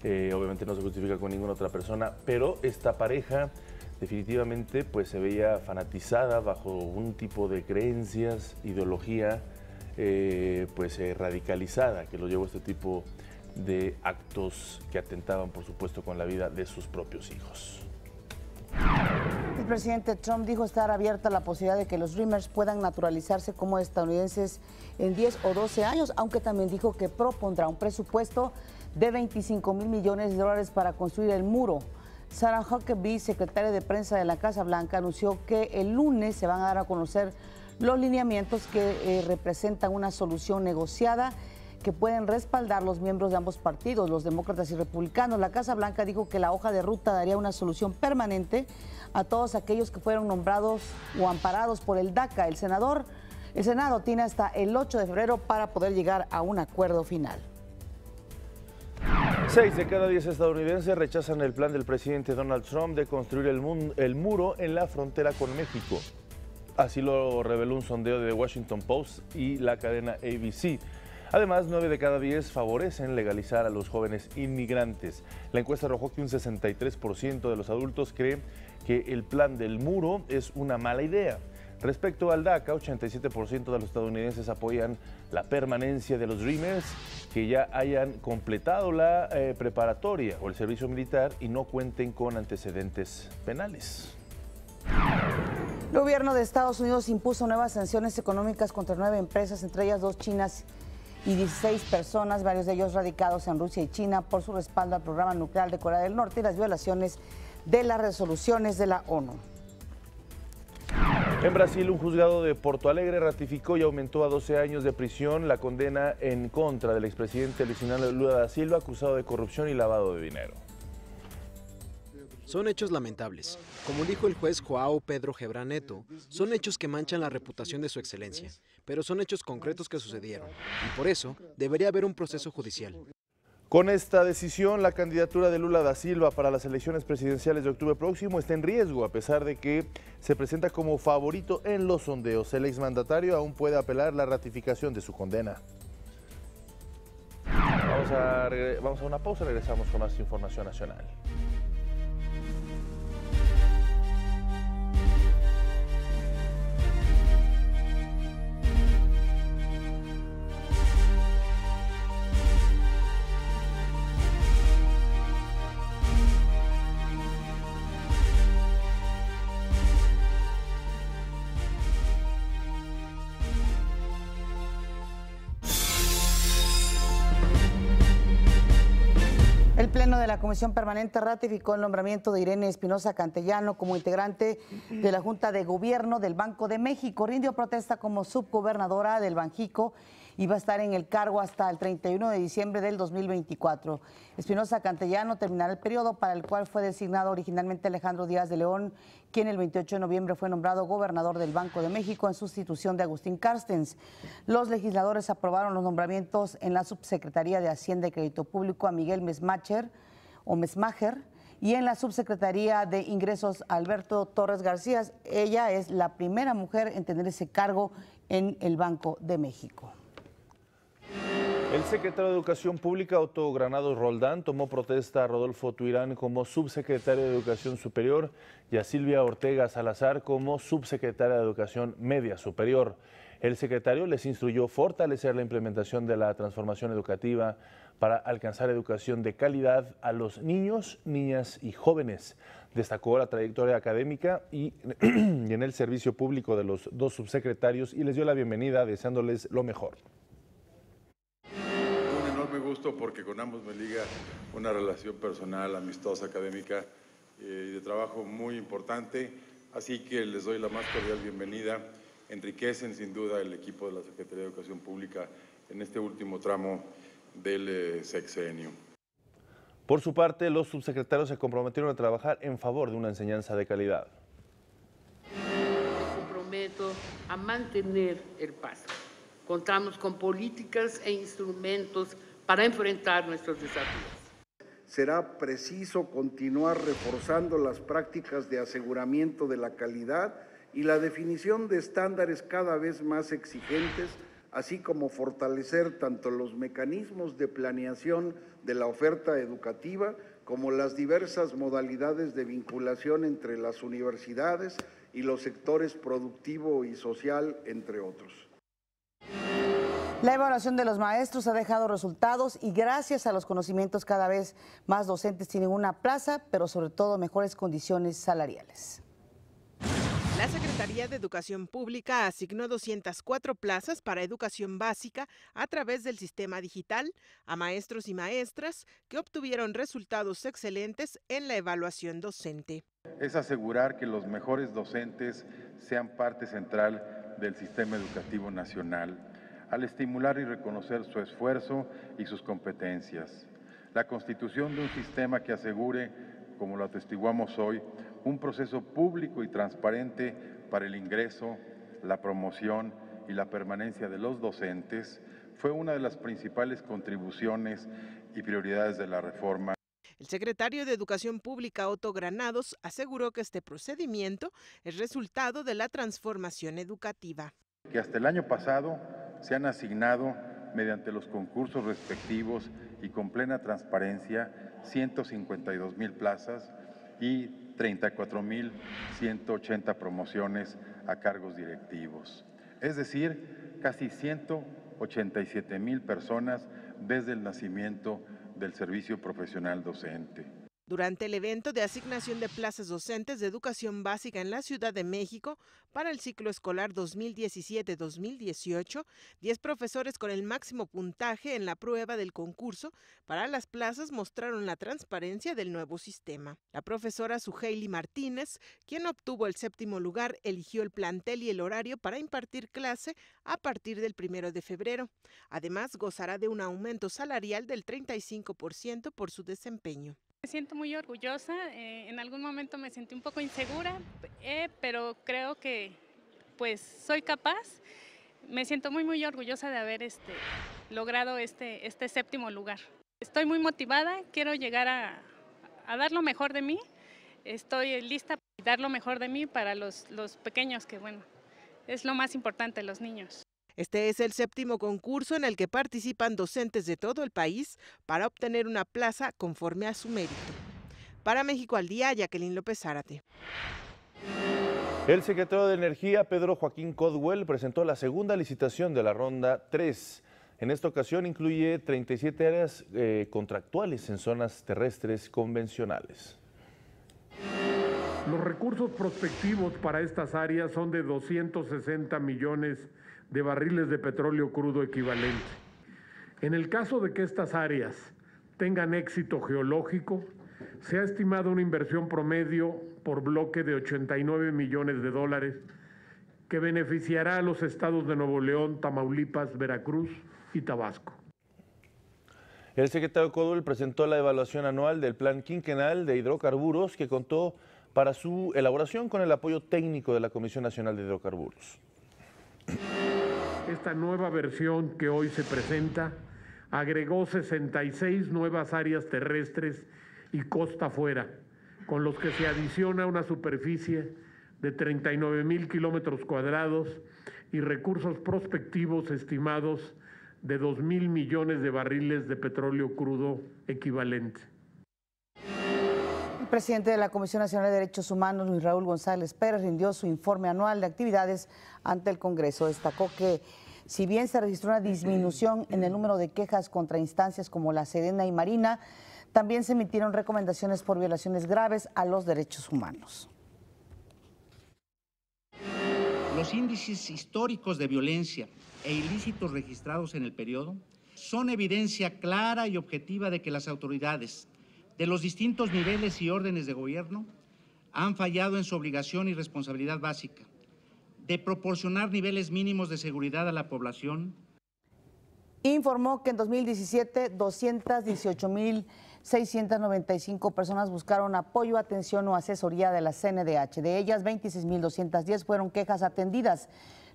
Obviamente no se justifica con ninguna otra persona, pero esta pareja definitivamente pues se veía fanatizada bajo un tipo de creencias, ideología radicalizada que lo llevó a este tipo de actos que atentaban por supuesto con la vida de sus propios hijos. El presidente Trump dijo estar abierta a la posibilidad de que los Dreamers puedan naturalizarse como estadounidenses en 10 o 12 años, aunque también dijo que propondrá un presupuesto de $25,000 millones para construir el muro. Sarah Huckabee, secretaria de prensa de la Casa Blanca, anunció que el lunes se van a dar a conocer los lineamientos que representan una solución negociada que pueden respaldar los miembros de ambos partidos, los demócratas y republicanos. La Casa Blanca dijo que la hoja de ruta daría una solución permanente a todos aquellos que fueron nombrados o amparados por el DACA. El Senado tiene hasta el 8 de febrero para poder llegar a un acuerdo final. 6 de cada 10 estadounidenses rechazan el plan del presidente Donald Trump de construir el muro en la frontera con México. Así lo reveló un sondeo de The Washington Post y la cadena ABC. Además, 9 de cada 10 favorecen legalizar a los jóvenes inmigrantes. La encuesta arrojó que un 63% de los adultos cree que el plan del muro es una mala idea. Respecto al DACA, 87% de los estadounidenses apoyan la permanencia de los Dreamers que ya hayan completado la preparatoria o el servicio militar y no cuenten con antecedentes penales. El gobierno de Estados Unidos impuso nuevas sanciones económicas contra 9 empresas, entre ellas 2 chinas y 16 personas, varios de ellos radicados en Rusia y China, por su respaldo al programa nuclear de Corea del Norte y las violaciones de las resoluciones de la ONU. En Brasil, un juzgado de Porto Alegre ratificó y aumentó a 12 años de prisión la condena en contra del expresidente Luiz Inácio Lula da Silva, acusado de corrupción y lavado de dinero. Son hechos lamentables. Como dijo el juez João Pedro Gebran Neto, son hechos que manchan la reputación de su excelencia, pero son hechos concretos que sucedieron, y por eso debería haber un proceso judicial. Con esta decisión, la candidatura de Lula da Silva para las elecciones presidenciales de octubre próximo está en riesgo, a pesar de que se presenta como favorito en los sondeos. El exmandatario aún puede apelar la ratificación de su condena. Vamos a una pausa, regresamos con más información nacional. El Pleno de la Comisión Permanente ratificó el nombramiento de Irene Espinosa Cantellano como integrante de la Junta de Gobierno del Banco de México. Rindió protesta como subgobernadora del Banjico y va a estar en el cargo hasta el 31 de diciembre del 2024. Espinosa Cantellano terminará el periodo para el cual fue designado originalmente Alejandro Díaz de León, quien el 28 de noviembre fue nombrado gobernador del Banco de México en sustitución de Agustín Carstens. Los legisladores aprobaron los nombramientos en la Subsecretaría de Hacienda y Crédito Público a Miguel Mesmacher y en la Subsecretaría de Ingresos a Alberto Torres García. Ella es la primera mujer en tener ese cargo en el Banco de México. El secretario de Educación Pública, Otto Granados Roldán, tomó protesta a Rodolfo Tuirán como subsecretario de Educación Superior y a Silvia Ortega Salazar como subsecretaria de Educación Media Superior. El secretario les instruyó fortalecer la implementación de la transformación educativa para alcanzar educación de calidad a los niños, niñas y jóvenes. Destacó la trayectoria académica y en el servicio público de los dos subsecretarios y les dio la bienvenida deseándoles lo mejor. Me gusto porque con ambos me liga una relación personal, amistosa, académica y de trabajo muy importante, así que les doy la más cordial bienvenida. Enriquecen sin duda el equipo de la Secretaría de Educación Pública en este último tramo del sexenio. Por su parte, los subsecretarios se comprometieron a trabajar en favor de una enseñanza de calidad. Me comprometo a mantener el paso. Contamos con políticas e instrumentos para enfrentar nuestros desafíos. Será preciso continuar reforzando las prácticas de aseguramiento de la calidad y la definición de estándares cada vez más exigentes, así como fortalecer tanto los mecanismos de planeación de la oferta educativa como las diversas modalidades de vinculación entre las universidades y los sectores productivo y social, entre otros. La evaluación de los maestros ha dejado resultados y gracias a los conocimientos cada vez más docentes tienen una plaza, pero sobre todo mejores condiciones salariales. La Secretaría de Educación Pública asignó 204 plazas para educación básica a través del sistema digital a maestros y maestras que obtuvieron resultados excelentes en la evaluación docente. Es asegurar que los mejores docentes sean parte central del sistema educativo nacional, al estimular y reconocer su esfuerzo y sus competencias. La constitución de un sistema que asegure, como lo atestiguamos hoy, un proceso público y transparente para el ingreso, la promoción y la permanencia de los docentes fue una de las principales contribuciones y prioridades de la reforma. El secretario de Educación Pública, Otto Granados, aseguró que este procedimiento es resultado de la transformación educativa. Que hasta el año pasado se han asignado, mediante los concursos respectivos y con plena transparencia, 152,000 plazas y 34,180 promociones a cargos directivos. Es decir, casi 187,000 personas desde el nacimiento del servicio profesional docente. Durante el evento de asignación de plazas docentes de educación básica en la Ciudad de México para el ciclo escolar 2017-2018, 10 profesores con el máximo puntaje en la prueba del concurso para las plazas mostraron la transparencia del nuevo sistema. La profesora Suheili Martínez, quien obtuvo el 7º lugar, eligió el plantel y el horario para impartir clase a partir del 1 de febrero. Además, gozará de un aumento salarial del 35% por su desempeño. Me siento muy orgullosa, en algún momento me sentí un poco insegura, pero creo que pues soy capaz. Me siento muy orgullosa de haber logrado este 7º lugar. Estoy muy motivada, quiero llegar a dar lo mejor de mí, estoy lista para dar lo mejor de mí para los pequeños, que bueno, es lo más importante, los niños. Este es el 7º concurso en el que participan docentes de todo el país para obtener una plaza conforme a su mérito. Para México al Día, Jacqueline López Zárate. El secretario de Energía, Pedro Joaquín Codwell, presentó la segunda licitación de la Ronda 3. En esta ocasión incluye 37 áreas contractuales en zonas terrestres convencionales. Los recursos prospectivos para estas áreas son de 260 millones de barriles de petróleo crudo equivalente. En el caso de que estas áreas tengan éxito geológico, se ha estimado una inversión promedio por bloque de 89 millones de dólares que beneficiará a los estados de Nuevo León, Tamaulipas, Veracruz y Tabasco. El secretario Codwell presentó la evaluación anual del Plan Quinquenal de Hidrocarburos que contó para su elaboración con el apoyo técnico de la Comisión Nacional de Hidrocarburos. Esta nueva versión que hoy se presenta agregó 66 nuevas áreas terrestres y costa afuera, con los que se adiciona una superficie de 39,000 kilómetros cuadrados y recursos prospectivos estimados de 2,000 millones de barriles de petróleo crudo equivalente. El presidente de la Comisión Nacional de Derechos Humanos, Luis Raúl González Pérez, rindió su informe anual de actividades ante el Congreso. Destacó que si bien se registró una disminución en el número de quejas contra instancias como la Sedena y Marina, también se emitieron recomendaciones por violaciones graves a los derechos humanos. Los índices históricos de violencia e ilícitos registrados en el periodo son evidencia clara y objetiva de que las autoridades de los distintos niveles y órdenes de gobierno han fallado en su obligación y responsabilidad básica de proporcionar niveles mínimos de seguridad a la población. Informó que en 2017 218,695 personas buscaron apoyo, atención o asesoría de la CNDH. De ellas, 26,210 fueron quejas atendidas.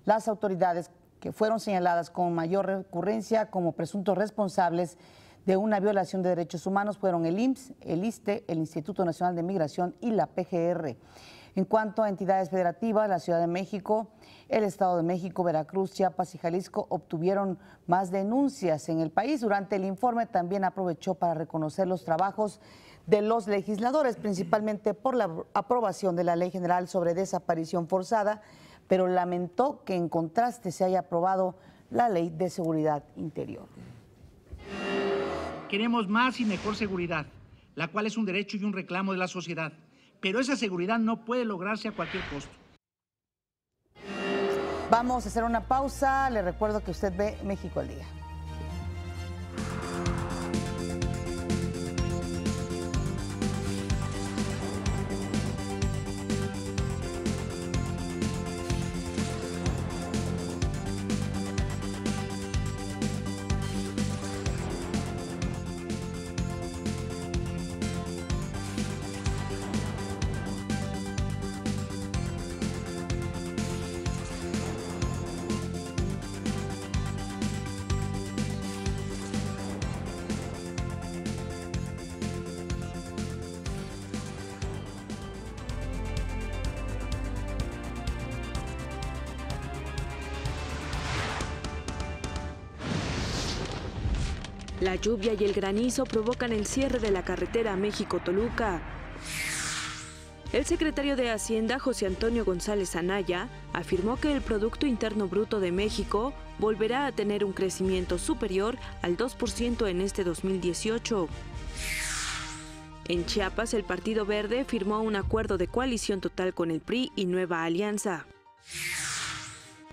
Las autoridades que fueron señaladas con mayor recurrencia como presuntos responsables de una violación de derechos humanos fueron el IMSS, el ISSSTE, el Instituto Nacional de Migración y la PGR. En cuanto a entidades federativas, la Ciudad de México, el Estado de México, Veracruz, Chiapas y Jalisco obtuvieron más denuncias en el país. Durante el informe también aprovechó para reconocer los trabajos de los legisladores, principalmente por la aprobación de la Ley General sobre Desaparición Forzada, pero lamentó que en contraste se haya aprobado la Ley de Seguridad Interior. Queremos más y mejor seguridad, la cual es un derecho y un reclamo de la sociedad, pero esa seguridad no puede lograrse a cualquier costo. Vamos a hacer una pausa. Le recuerdo que usted ve México al Día. La lluvia y el granizo provocan el cierre de la carretera México-Toluca. El secretario de Hacienda, José Antonio González Anaya, afirmó que el Producto Interno Bruto de México volverá a tener un crecimiento superior al 2% en este 2018. En Chiapas, el Partido Verde firmó un acuerdo de coalición total con el PRI y Nueva Alianza.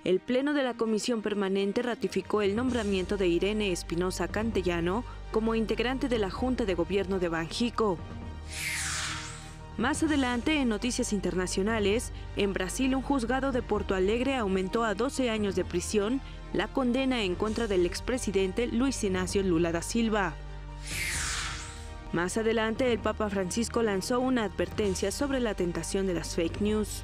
El Pleno de la Comisión Permanente ratificó el nombramiento de Irene Espinosa Cantellano como integrante de la Junta de Gobierno de Banjico. Más adelante, en noticias internacionales, en Brasil un juzgado de Porto Alegre aumentó a 12 años de prisión la condena en contra del expresidente Luis Inácio Lula da Silva. Más adelante, el Papa Francisco lanzó una advertencia sobre la tentación de las fake news.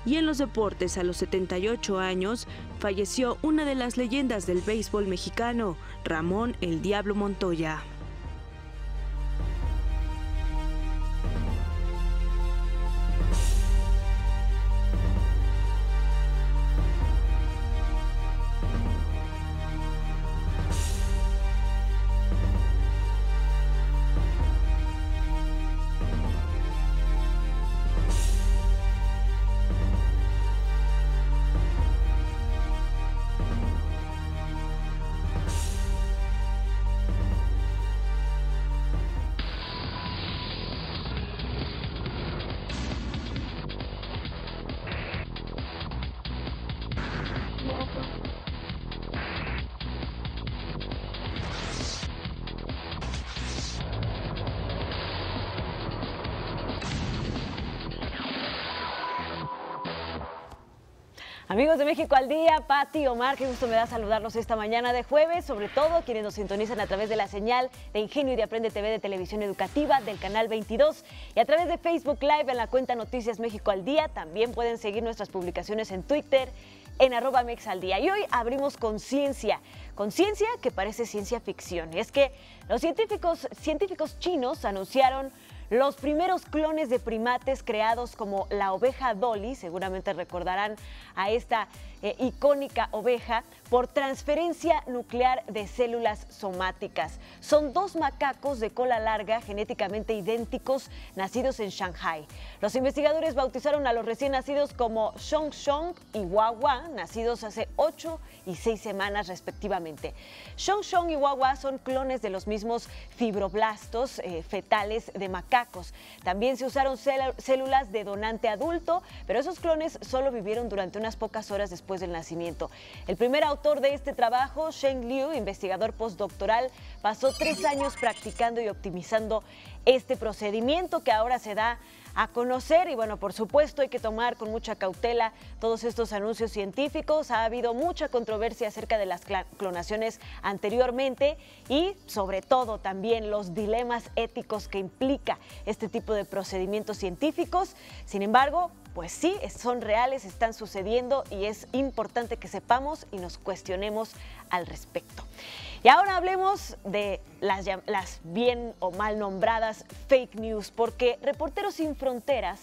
Y en los deportes, a los 78 años, falleció una de las leyendas del béisbol mexicano, Ramón "El Diablo" Montoya. Amigos de México al Día, Pati, Omar, qué gusto me da saludarlos esta mañana de jueves, sobre todo quienes nos sintonizan a través de la señal de Ingenio y de Aprende TV de Televisión Educativa del canal 22 y a través de Facebook Live en la cuenta Noticias México al Día. También pueden seguir nuestras publicaciones en Twitter en @mexaldía. Y hoy abrimos con ciencia que parece ciencia ficción. Y es que los científicos chinos anunciaron los primeros clones de primates creados como la oveja Dolly, seguramente recordarán a esta icónica oveja, por transferencia nuclear de células somáticas. Son dos macacos de cola larga genéticamente idénticos nacidos en Shanghai. Los investigadores bautizaron a los recién nacidos como Shong Shong y Wawa, nacidos hace 8 y 6 semanas respectivamente. Shong Shong y Wawa son clones de los mismos fibroblastos fetales de macacos. También se usaron células de donante adulto, pero esos clones solo vivieron durante unas pocas horas después del nacimiento. El primer autor de este trabajo, Sheng Liu, investigador postdoctoral, pasó 3 años practicando y optimizando este procedimiento que ahora se da a conocer. Y bueno, por supuesto hay que tomar con mucha cautela todos estos anuncios científicos. Ha habido mucha controversia acerca de las clonaciones anteriormente y sobre todo también los dilemas éticos que implica este tipo de procedimientos científicos. Sin embargo, pues sí, son reales, están sucediendo y es importante que sepamos y nos cuestionemos al respecto. Y ahora hablemos de las bien o mal nombradas fake news, porque Reporteros Sin Fronteras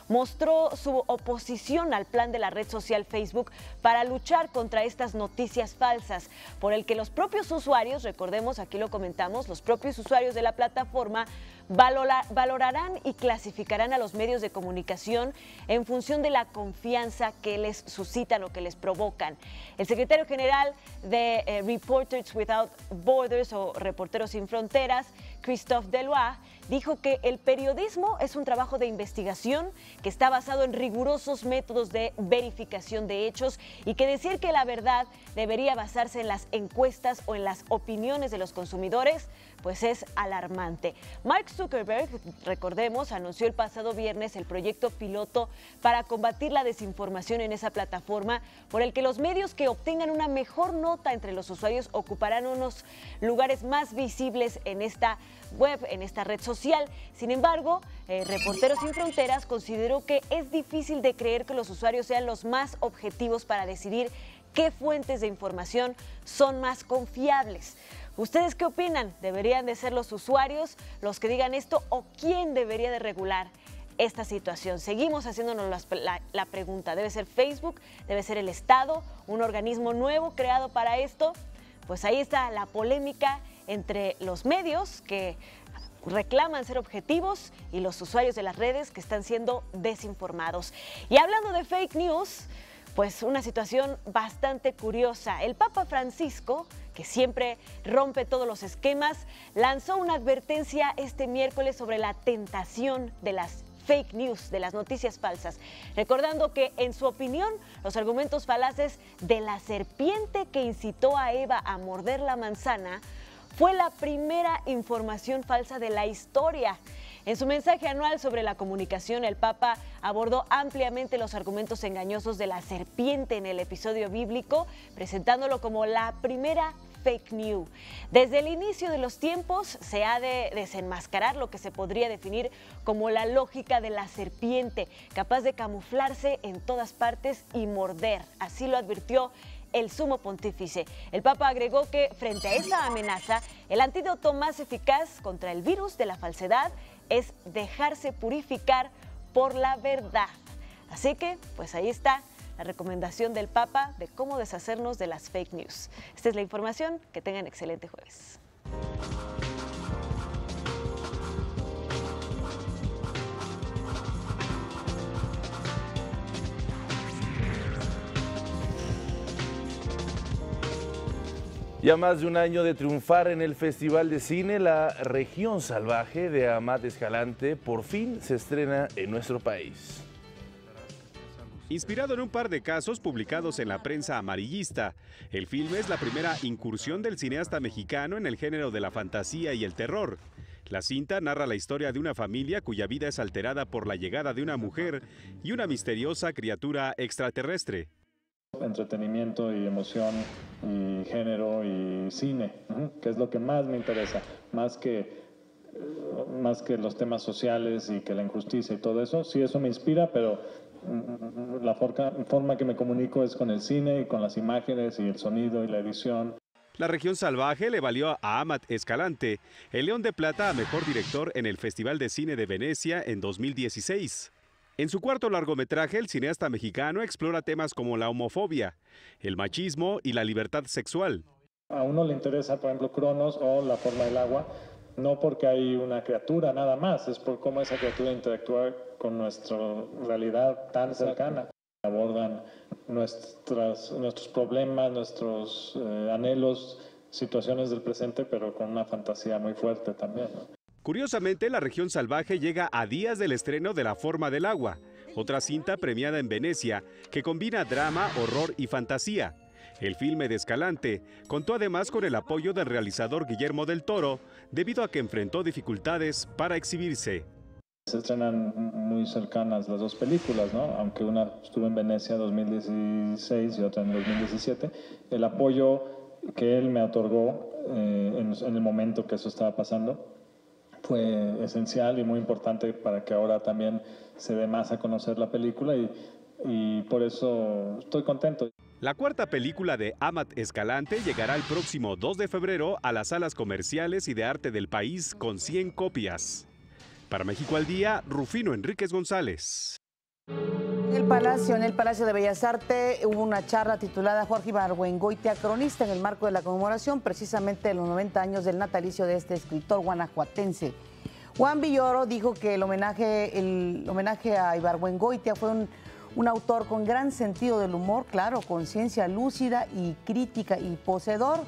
mostró su oposición al plan de la red social Facebook para luchar contra estas noticias falsas, por el que los propios usuarios, recordemos, aquí lo comentamos, los propios usuarios de la plataforma valorarán y clasificarán a los medios de comunicación en función de la confianza que les suscitan o que les provocan. El secretario general de Reporters Without Borders o Reporteros Sin Fronteras, Christophe Deloire, dijo que el periodismo es un trabajo de investigación que está basado en rigurosos métodos de verificación de hechos y que decir que la verdad debería basarse en las encuestas o en las opiniones de los consumidores, pues es alarmante. Mark Zuckerberg, recordemos, anunció el pasado viernes el proyecto piloto para combatir la desinformación en esa plataforma, por el que los medios que obtengan una mejor nota entre los usuarios ocuparán unos lugares más visibles en esta web, en esta red social. Sin embargo, Reporteros Sin Fronteras consideró que es difícil de creer que los usuarios sean los más objetivos para decidir qué fuentes de información son más confiables. ¿Ustedes qué opinan? ¿Deberían de ser los usuarios los que digan esto o quién debería de regular esta situación? Seguimos haciéndonos la pregunta. ¿Debe ser Facebook? ¿Debe ser el Estado? ¿Un organismo nuevo creado para esto? Pues ahí está la polémica entre los medios que reclaman ser objetivos y los usuarios de las redes que están siendo desinformados. Y hablando de fake news, pues una situación bastante curiosa. El Papa Francisco, que siempre rompe todos los esquemas, lanzó una advertencia este miércoles sobre la tentación de las fake news, de las noticias falsas, recordando que, en su opinión, los argumentos falaces de la serpiente que incitó a Eva a morder la manzana fue la primera información falsa de la historia. En su mensaje anual sobre la comunicación, el Papa abordó ampliamente los argumentos engañosos de la serpiente en el episodio bíblico, presentándolo como la primera fake news. Desde el inicio de los tiempos se ha de desenmascarar lo que se podría definir como la lógica de la serpiente, capaz de camuflarse en todas partes y morder. Así lo advirtió el sumo pontífice. El Papa agregó que, frente a esta amenaza, el antídoto más eficaz contra el virus de la falsedad es dejarse purificar por la verdad. Así que, pues ahí está la recomendación del Papa de cómo deshacernos de las fake news. Esta es la información. Que tengan excelente jueves. Ya más de un año de triunfar en el Festival de Cine, La Región Salvaje de Amat Escalante por fin se estrena en nuestro país. Inspirado en un par de casos publicados en la prensa amarillista, el filme es la primera incursión del cineasta mexicano en el género de la fantasía y el terror. La cinta narra la historia de una familia cuya vida es alterada por la llegada de una mujer y una misteriosa criatura extraterrestre. Entretenimiento y emoción y género y cine, que es lo que más me interesa, más que los temas sociales y que la injusticia y todo eso. Sí, eso me inspira, pero la forma que me comunico es con el cine y con las imágenes y el sonido y la edición. La Región Salvaje le valió a Amat Escalante el León de Plata a Mejor Director en el Festival de Cine de Venecia en 2016. En su cuarto largometraje, el cineasta mexicano explora temas como la homofobia, el machismo y la libertad sexual. A uno le interesa, por ejemplo, Cronos o La Forma del Agua, no porque hay una criatura nada más, es por cómo esa criatura interactúa con nuestra realidad tan cercana. Abordan nuestros problemas, nuestros anhelos, situaciones del presente, pero con una fantasía muy fuerte también, ¿no? Curiosamente, La Región Salvaje llega a días del estreno de La Forma del Agua, otra cinta premiada en Venecia que combina drama, horror y fantasía. El filme de Escalante contó además con el apoyo del realizador Guillermo del Toro, debido a que enfrentó dificultades para exhibirse. Se estrenan muy cercanas las dos películas, ¿no? Aunque una estuvo en Venecia en 2016 y otra en 2017. El apoyo que él me otorgó en el momento que eso estaba pasando fue esencial y muy importante para que ahora también se dé más a conocer la película y por eso estoy contento. La cuarta película de Amat Escalante llegará el próximo 2 de febrero a las salas comerciales y de arte del país con 100 copias. Para México al Día, Rufino Enríquez González. En el Palacio de Bellas Artes hubo una charla titulada Jorge Ibargüengoitia, cronista, en el marco de la conmemoración precisamente de los 90 años del natalicio de este escritor guanajuatense. Juan Villoro dijo que el homenaje a Ibargüengoitia fue un autor con gran sentido del humor, claro, conciencia lúcida y crítica, y poseedor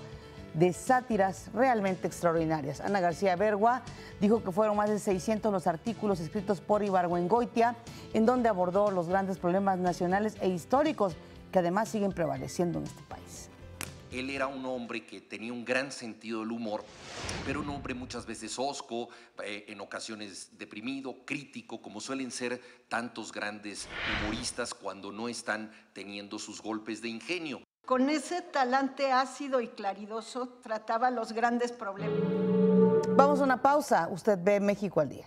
de sátiras realmente extraordinarias. Ana García Bergua dijo que fueron más de 600 los artículos escritos por Ibargüengoitia, en donde abordó los grandes problemas nacionales e históricos que además siguen prevaleciendo en este país. Él era un hombre que tenía un gran sentido del humor, pero un hombre muchas veces hosco, en ocasiones deprimido, crítico, como suelen ser tantos grandes humoristas cuando no están teniendo sus golpes de ingenio. Con ese talante ácido y claridoso trataba los grandes problemas. Vamos a una pausa. Usted ve México al Día.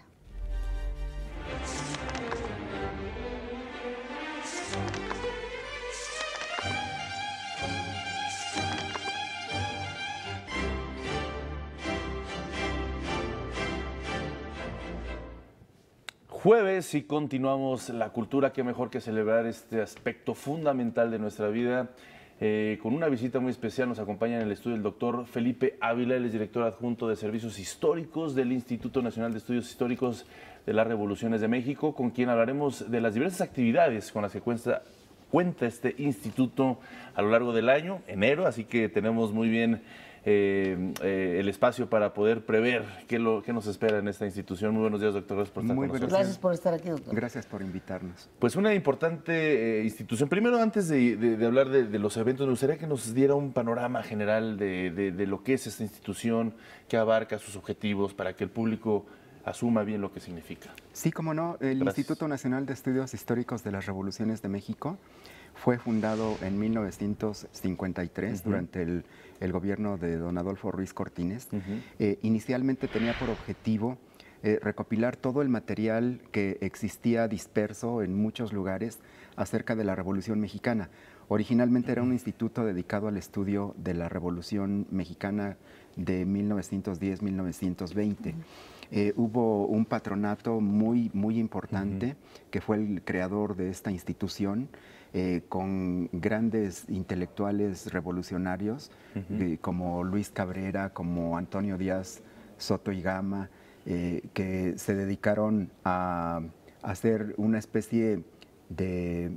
Jueves y continuamos la cultura. Qué mejor que celebrar este aspecto fundamental de nuestra vida. Con una visita muy especial nos acompaña en el estudio el doctor Felipe Ávila, él es director adjunto de Servicios Históricos del Instituto Nacional de Estudios Históricos de las Revoluciones de México, con quien hablaremos de las diversas actividades con las que cuenta este instituto a lo largo del año, enero, así que tenemos muy bien el espacio para poder prever qué nos espera en esta institución. Muy buenos días, doctor. Gracias por estar con nosotros. Gracias por estar aquí, doctor. Gracias por invitarnos. Pues una importante institución. Primero, antes de hablar de los eventos, me gustaría que nos diera un panorama general de lo que es esta institución, qué abarca, sus objetivos, para que el público asuma bien lo que significa. Sí, cómo no. El Gracias. Instituto Nacional de Estudios Históricos de las Revoluciones de México fue fundado en 1953 durante el gobierno de don Adolfo Ruiz Cortines. Inicialmente tenía por objetivo recopilar todo el material que existía disperso en muchos lugares acerca de la Revolución Mexicana. Originalmente era un instituto dedicado al estudio de la Revolución Mexicana de 1910-1920. Hubo un patronato muy importante que fue el creador de esta institución, con grandes intelectuales revolucionarios como Luis Cabrera, como Antonio Díaz Soto y Gama, que se dedicaron a hacer una especie de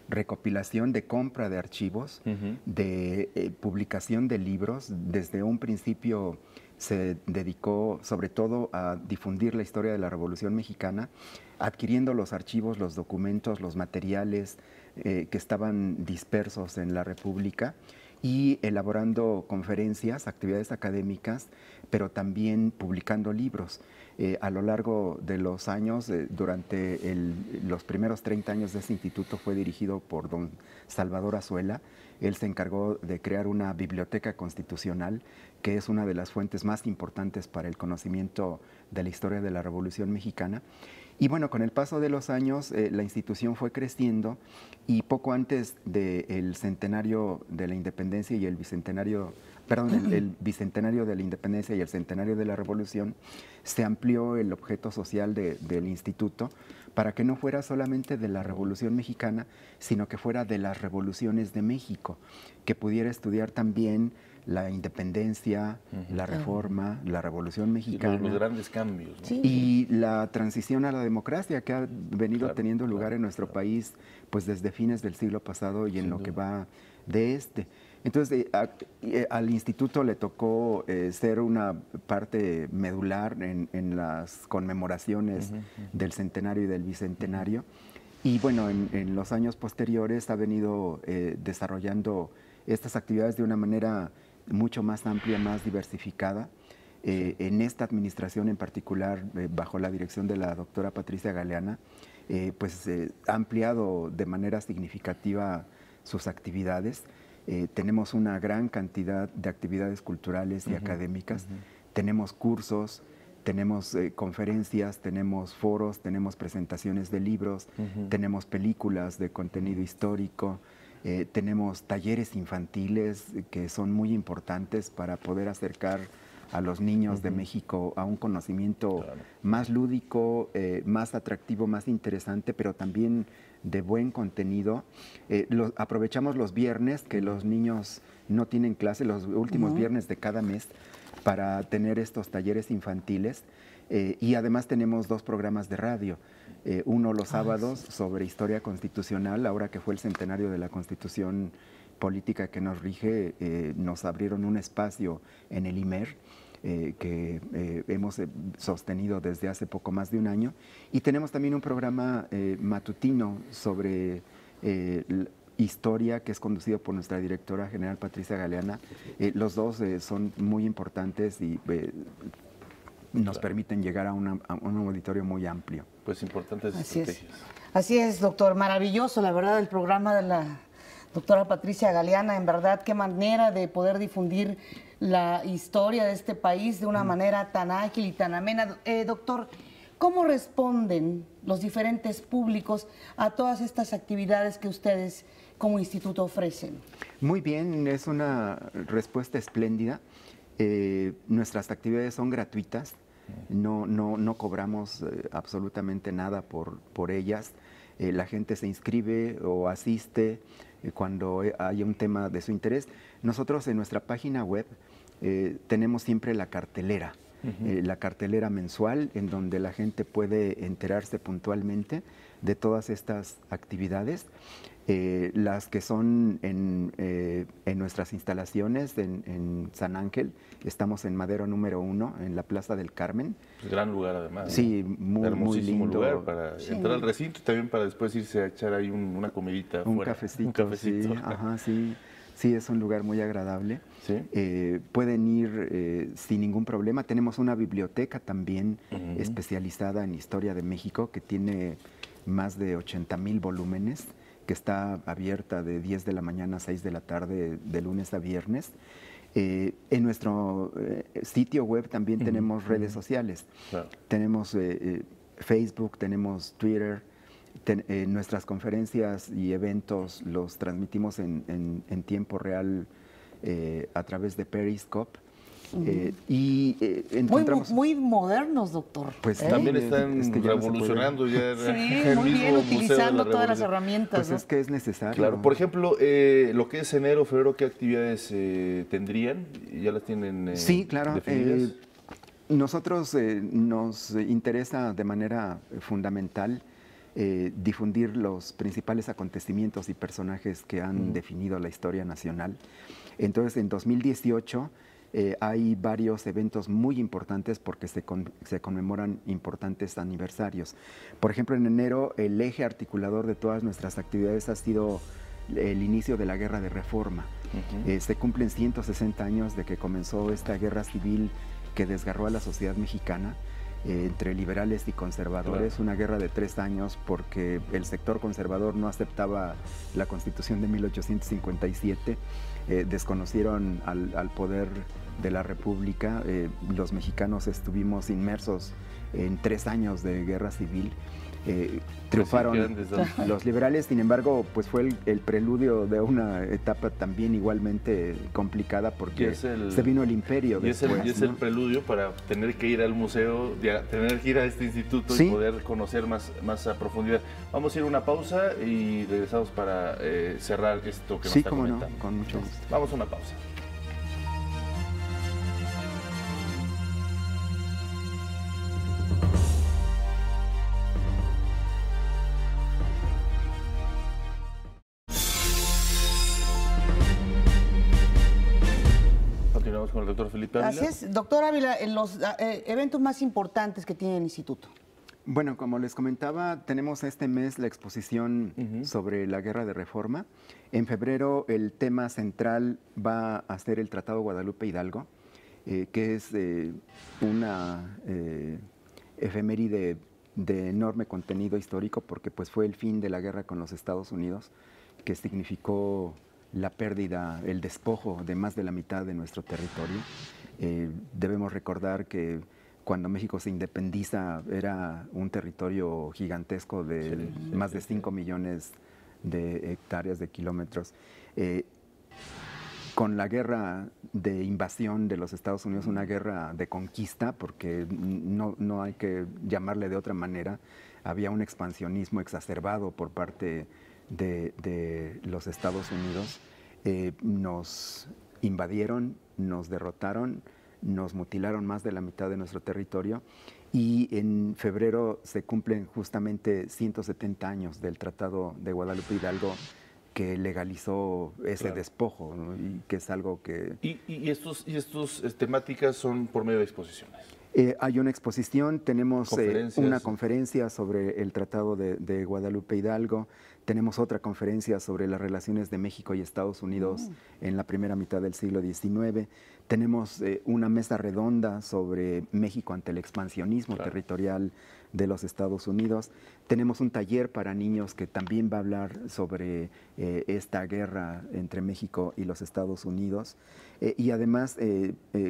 recopilación, de compra de archivos, de publicación de libros. Desde un principio se dedicó sobre todo a difundir la historia de la Revolución Mexicana, adquiriendo los archivos, los documentos, los materiales que estaban dispersos en la República y elaborando conferencias, actividades académicas, pero también publicando libros. A lo largo de los años, durante los primeros 30 años de este instituto, fue dirigido por don Salvador Azuela. Él se encargó de crear una biblioteca constitucional, que es una de las fuentes más importantes para el conocimiento de la historia de la Revolución Mexicana. Y bueno, con el paso de los años, la institución fue creciendo y poco antes del centenario de la independencia y el bicentenario, el bicentenario de la independencia y el centenario de la Revolución, se amplió el objeto social del instituto para que no fuera solamente de la Revolución Mexicana, sino que fuera de las revoluciones de México, que pudiera estudiar también la independencia, la reforma, la Revolución Mexicana. Los grandes cambios, ¿no? Sí. Y la transición a la democracia que ha venido teniendo lugar en nuestro país pues desde fines del siglo pasado y en lo que va de este. Entonces, al instituto le tocó ser una parte medular en las conmemoraciones del centenario y del bicentenario. Y bueno, en los años posteriores ha venido desarrollando estas actividades de una manera mucho más amplia, más diversificada. En esta administración en particular, bajo la dirección de la doctora Patricia Galeana, pues ha ampliado de manera significativa sus actividades. Tenemos una gran cantidad de actividades culturales y académicas. Tenemos cursos, tenemos conferencias, tenemos foros, tenemos presentaciones de libros, tenemos películas de contenido histórico, tenemos talleres infantiles que son muy importantes para poder acercar a los niños de México a un conocimiento más lúdico, más atractivo, más interesante, pero también de buen contenido. Aprovechamos los viernes que los niños no tienen clase, los últimos viernes de cada mes, para tener estos talleres infantiles. Y además tenemos 2 programas de radio. Uno los sábados sobre historia constitucional, ahora que fue el centenario de la Constitución política que nos rige, nos abrieron un espacio en el IMER que hemos sostenido desde hace poco más de un año. Y tenemos también un programa matutino sobre historia, que es conducido por nuestra directora general Patricia Galeana. Los dos son muy importantes y nos permiten llegar a un auditorio muy amplio. Pues importantes estrategias. Así es, doctor. Maravilloso, la verdad, el programa de la doctora Patricia Galeana. En verdad, qué manera de poder difundir la historia de este país de una manera tan ágil y tan amena. Doctor, ¿cómo responden los diferentes públicos a todas estas actividades que ustedes como instituto ofrecen? Muy bien, es una respuesta espléndida. Nuestras actividades son gratuitas, no cobramos absolutamente nada por ellas. La gente se inscribe o asiste cuando hay un tema de su interés. Nosotros en nuestra página web tenemos siempre la cartelera mensual, en donde la gente puede enterarse puntualmente de todas estas actividades. Las que son en nuestras instalaciones en San Ángel, estamos en Madero número 1, en la Plaza del Carmen. Pues gran lugar además. Sí, muy lindo. Lugar para entrar al recinto y también para después irse a echar ahí una comidita. Un cafecito. Sí, ajá, sí. Sí, es un lugar muy agradable. ¿Sí? Pueden ir sin ningún problema. Tenemos una biblioteca también especializada en historia de México que tiene más de 80,000 volúmenes, que está abierta de 10 de la mañana a 6 de la tarde, de lunes a viernes. En nuestro sitio web también tenemos redes sociales. Claro. Tenemos Facebook, tenemos Twitter. Nuestras conferencias y eventos los transmitimos en tiempo real a través de Periscope. Y encontramos... Muy modernos, doctor. Pues también están revolucionando ya. Sí, muy bien, utilizando todas las herramientas. Pues es que es necesario. Claro, por ejemplo, lo que es enero, febrero, ¿qué actividades tendrían? ¿Ya las tienen sí, claro. Nosotros nos interesa de manera fundamental difundir los principales acontecimientos y personajes que han definido la historia nacional. Entonces, en 2018 hay varios eventos muy importantes porque se conmemoran importantes aniversarios. Por ejemplo, en enero el eje articulador de todas nuestras actividades ha sido el inicio de la Guerra de Reforma. Se cumplen 160 años de que comenzó esta guerra civil que desgarró a la sociedad mexicana entre liberales y conservadores, una guerra de 3 años porque el sector conservador no aceptaba la Constitución de 1857, desconocieron al poder de la República. Los mexicanos estuvimos inmersos en 3 años de guerra civil. Triunfaron los liberales, sin embargo, pues fue el preludio de una etapa también igualmente complicada porque se vino el imperio después. Y es el preludio para tener que ir al museo, tener que ir a este instituto y poder conocer más a profundidad. Vamos a ir a una pausa y regresamos para cerrar esto que nos está comentando. Sí, con mucho gusto. Vamos a una pausa. Con el doctor Felipe Ávila. Así es. Doctor Ávila, los eventos más importantes que tiene el instituto. Bueno, como les comentaba, tenemos este mes la exposición sobre la Guerra de Reforma. En febrero el tema central va a ser el Tratado Guadalupe Hidalgo, que es una efeméride de enorme contenido histórico porque pues, fue el fin de la guerra con los Estados Unidos, que significó la pérdida, el despojo de más de la mitad de nuestro territorio. Debemos recordar que cuando México se independiza era un territorio gigantesco de más de 5 millones de hectáreas, de kilómetros. con la guerra de invasión de los Estados Unidos, una guerra de conquista, porque no hay que llamarle de otra manera, había un expansionismo exacerbado por parte de los Estados Unidos. Nos invadieron, nos derrotaron, nos mutilaron más de la mitad de nuestro territorio, y en febrero se cumplen justamente 170 años del Tratado de Guadalupe Hidalgo, que legalizó ese despojo, ¿no? Y que es algo que... ¿Y estos temáticas son por medio de exposiciones? Hay una exposición, tenemos una conferencia sobre el Tratado de Guadalupe Hidalgo, tenemos otra conferencia sobre las relaciones de México y Estados Unidos en la primera mitad del siglo XIX, tenemos una mesa redonda sobre México ante el expansionismo territorial de los Estados Unidos, tenemos un taller para niños que también va a hablar sobre esta guerra entre México y los Estados Unidos, y además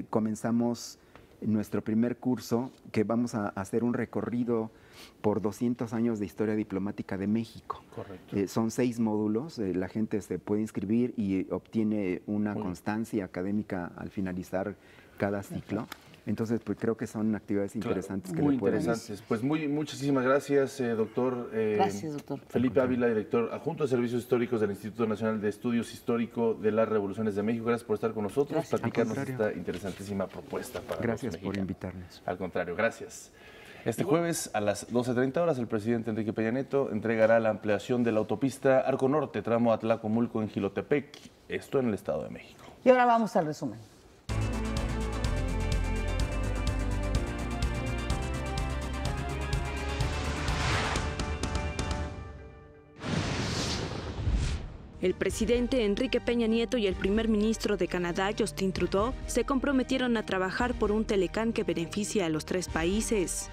comenzamos nuestro primer curso, que vamos a hacer un recorrido por 200 años de historia diplomática de México. Correcto. Son 6 módulos, la gente se puede inscribir y obtiene una constancia académica al finalizar cada ciclo. Entonces, pues creo que son actividades interesantes que muy le pueden... interesantes. Pues muchísimas gracias, doctor. Gracias, doctor. Felipe Ávila, director adjunto de Servicios Históricos del Instituto Nacional de Estudios Históricos de las Revoluciones de México. Gracias por estar con nosotros, platicarnos esta interesantísima propuesta para Gracias los por mexicanos. invitarnos. Al contrario, gracias. Este jueves a las 12:30 horas, el presidente Enrique Peña Nieto entregará la ampliación de la autopista Arco Norte, tramo Atlacomulco en Jilotepec, esto en el Estado de México. Y ahora vamos al resumen. El presidente Enrique Peña Nieto y el primer ministro de Canadá, Justin Trudeau, se comprometieron a trabajar por un Telecán que beneficie a los 3 países.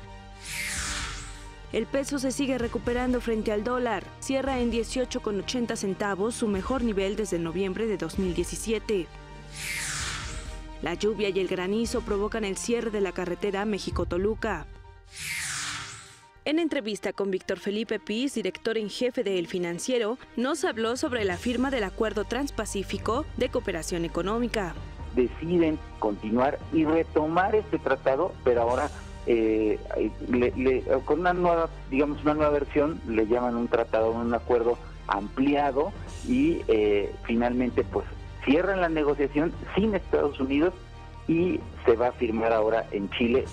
El peso se sigue recuperando frente al dólar. Cierra en 18,80 centavos, su mejor nivel desde noviembre de 2017. La lluvia y el granizo provocan el cierre de la carretera México-Toluca. En entrevista con Víctor Felipe Piz, director en jefe de El Financiero, nos habló sobre la firma del Acuerdo Transpacífico de Cooperación Económica. Deciden continuar y retomar este tratado, pero ahora con una nueva, digamos, una nueva versión, le llaman un tratado, un acuerdo ampliado, y finalmente pues cierran la negociación sin Estados Unidos y se va a firmar ahora en Chile.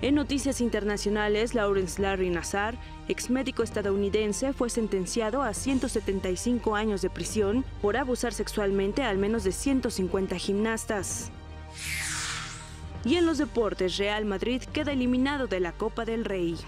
En noticias internacionales, Lawrence Larry Nassar, exmédico estadounidense, fue sentenciado a 175 años de prisión por abusar sexualmente a al menos de 150 gimnastas. Y en los deportes, Real Madrid queda eliminado de la Copa del Rey.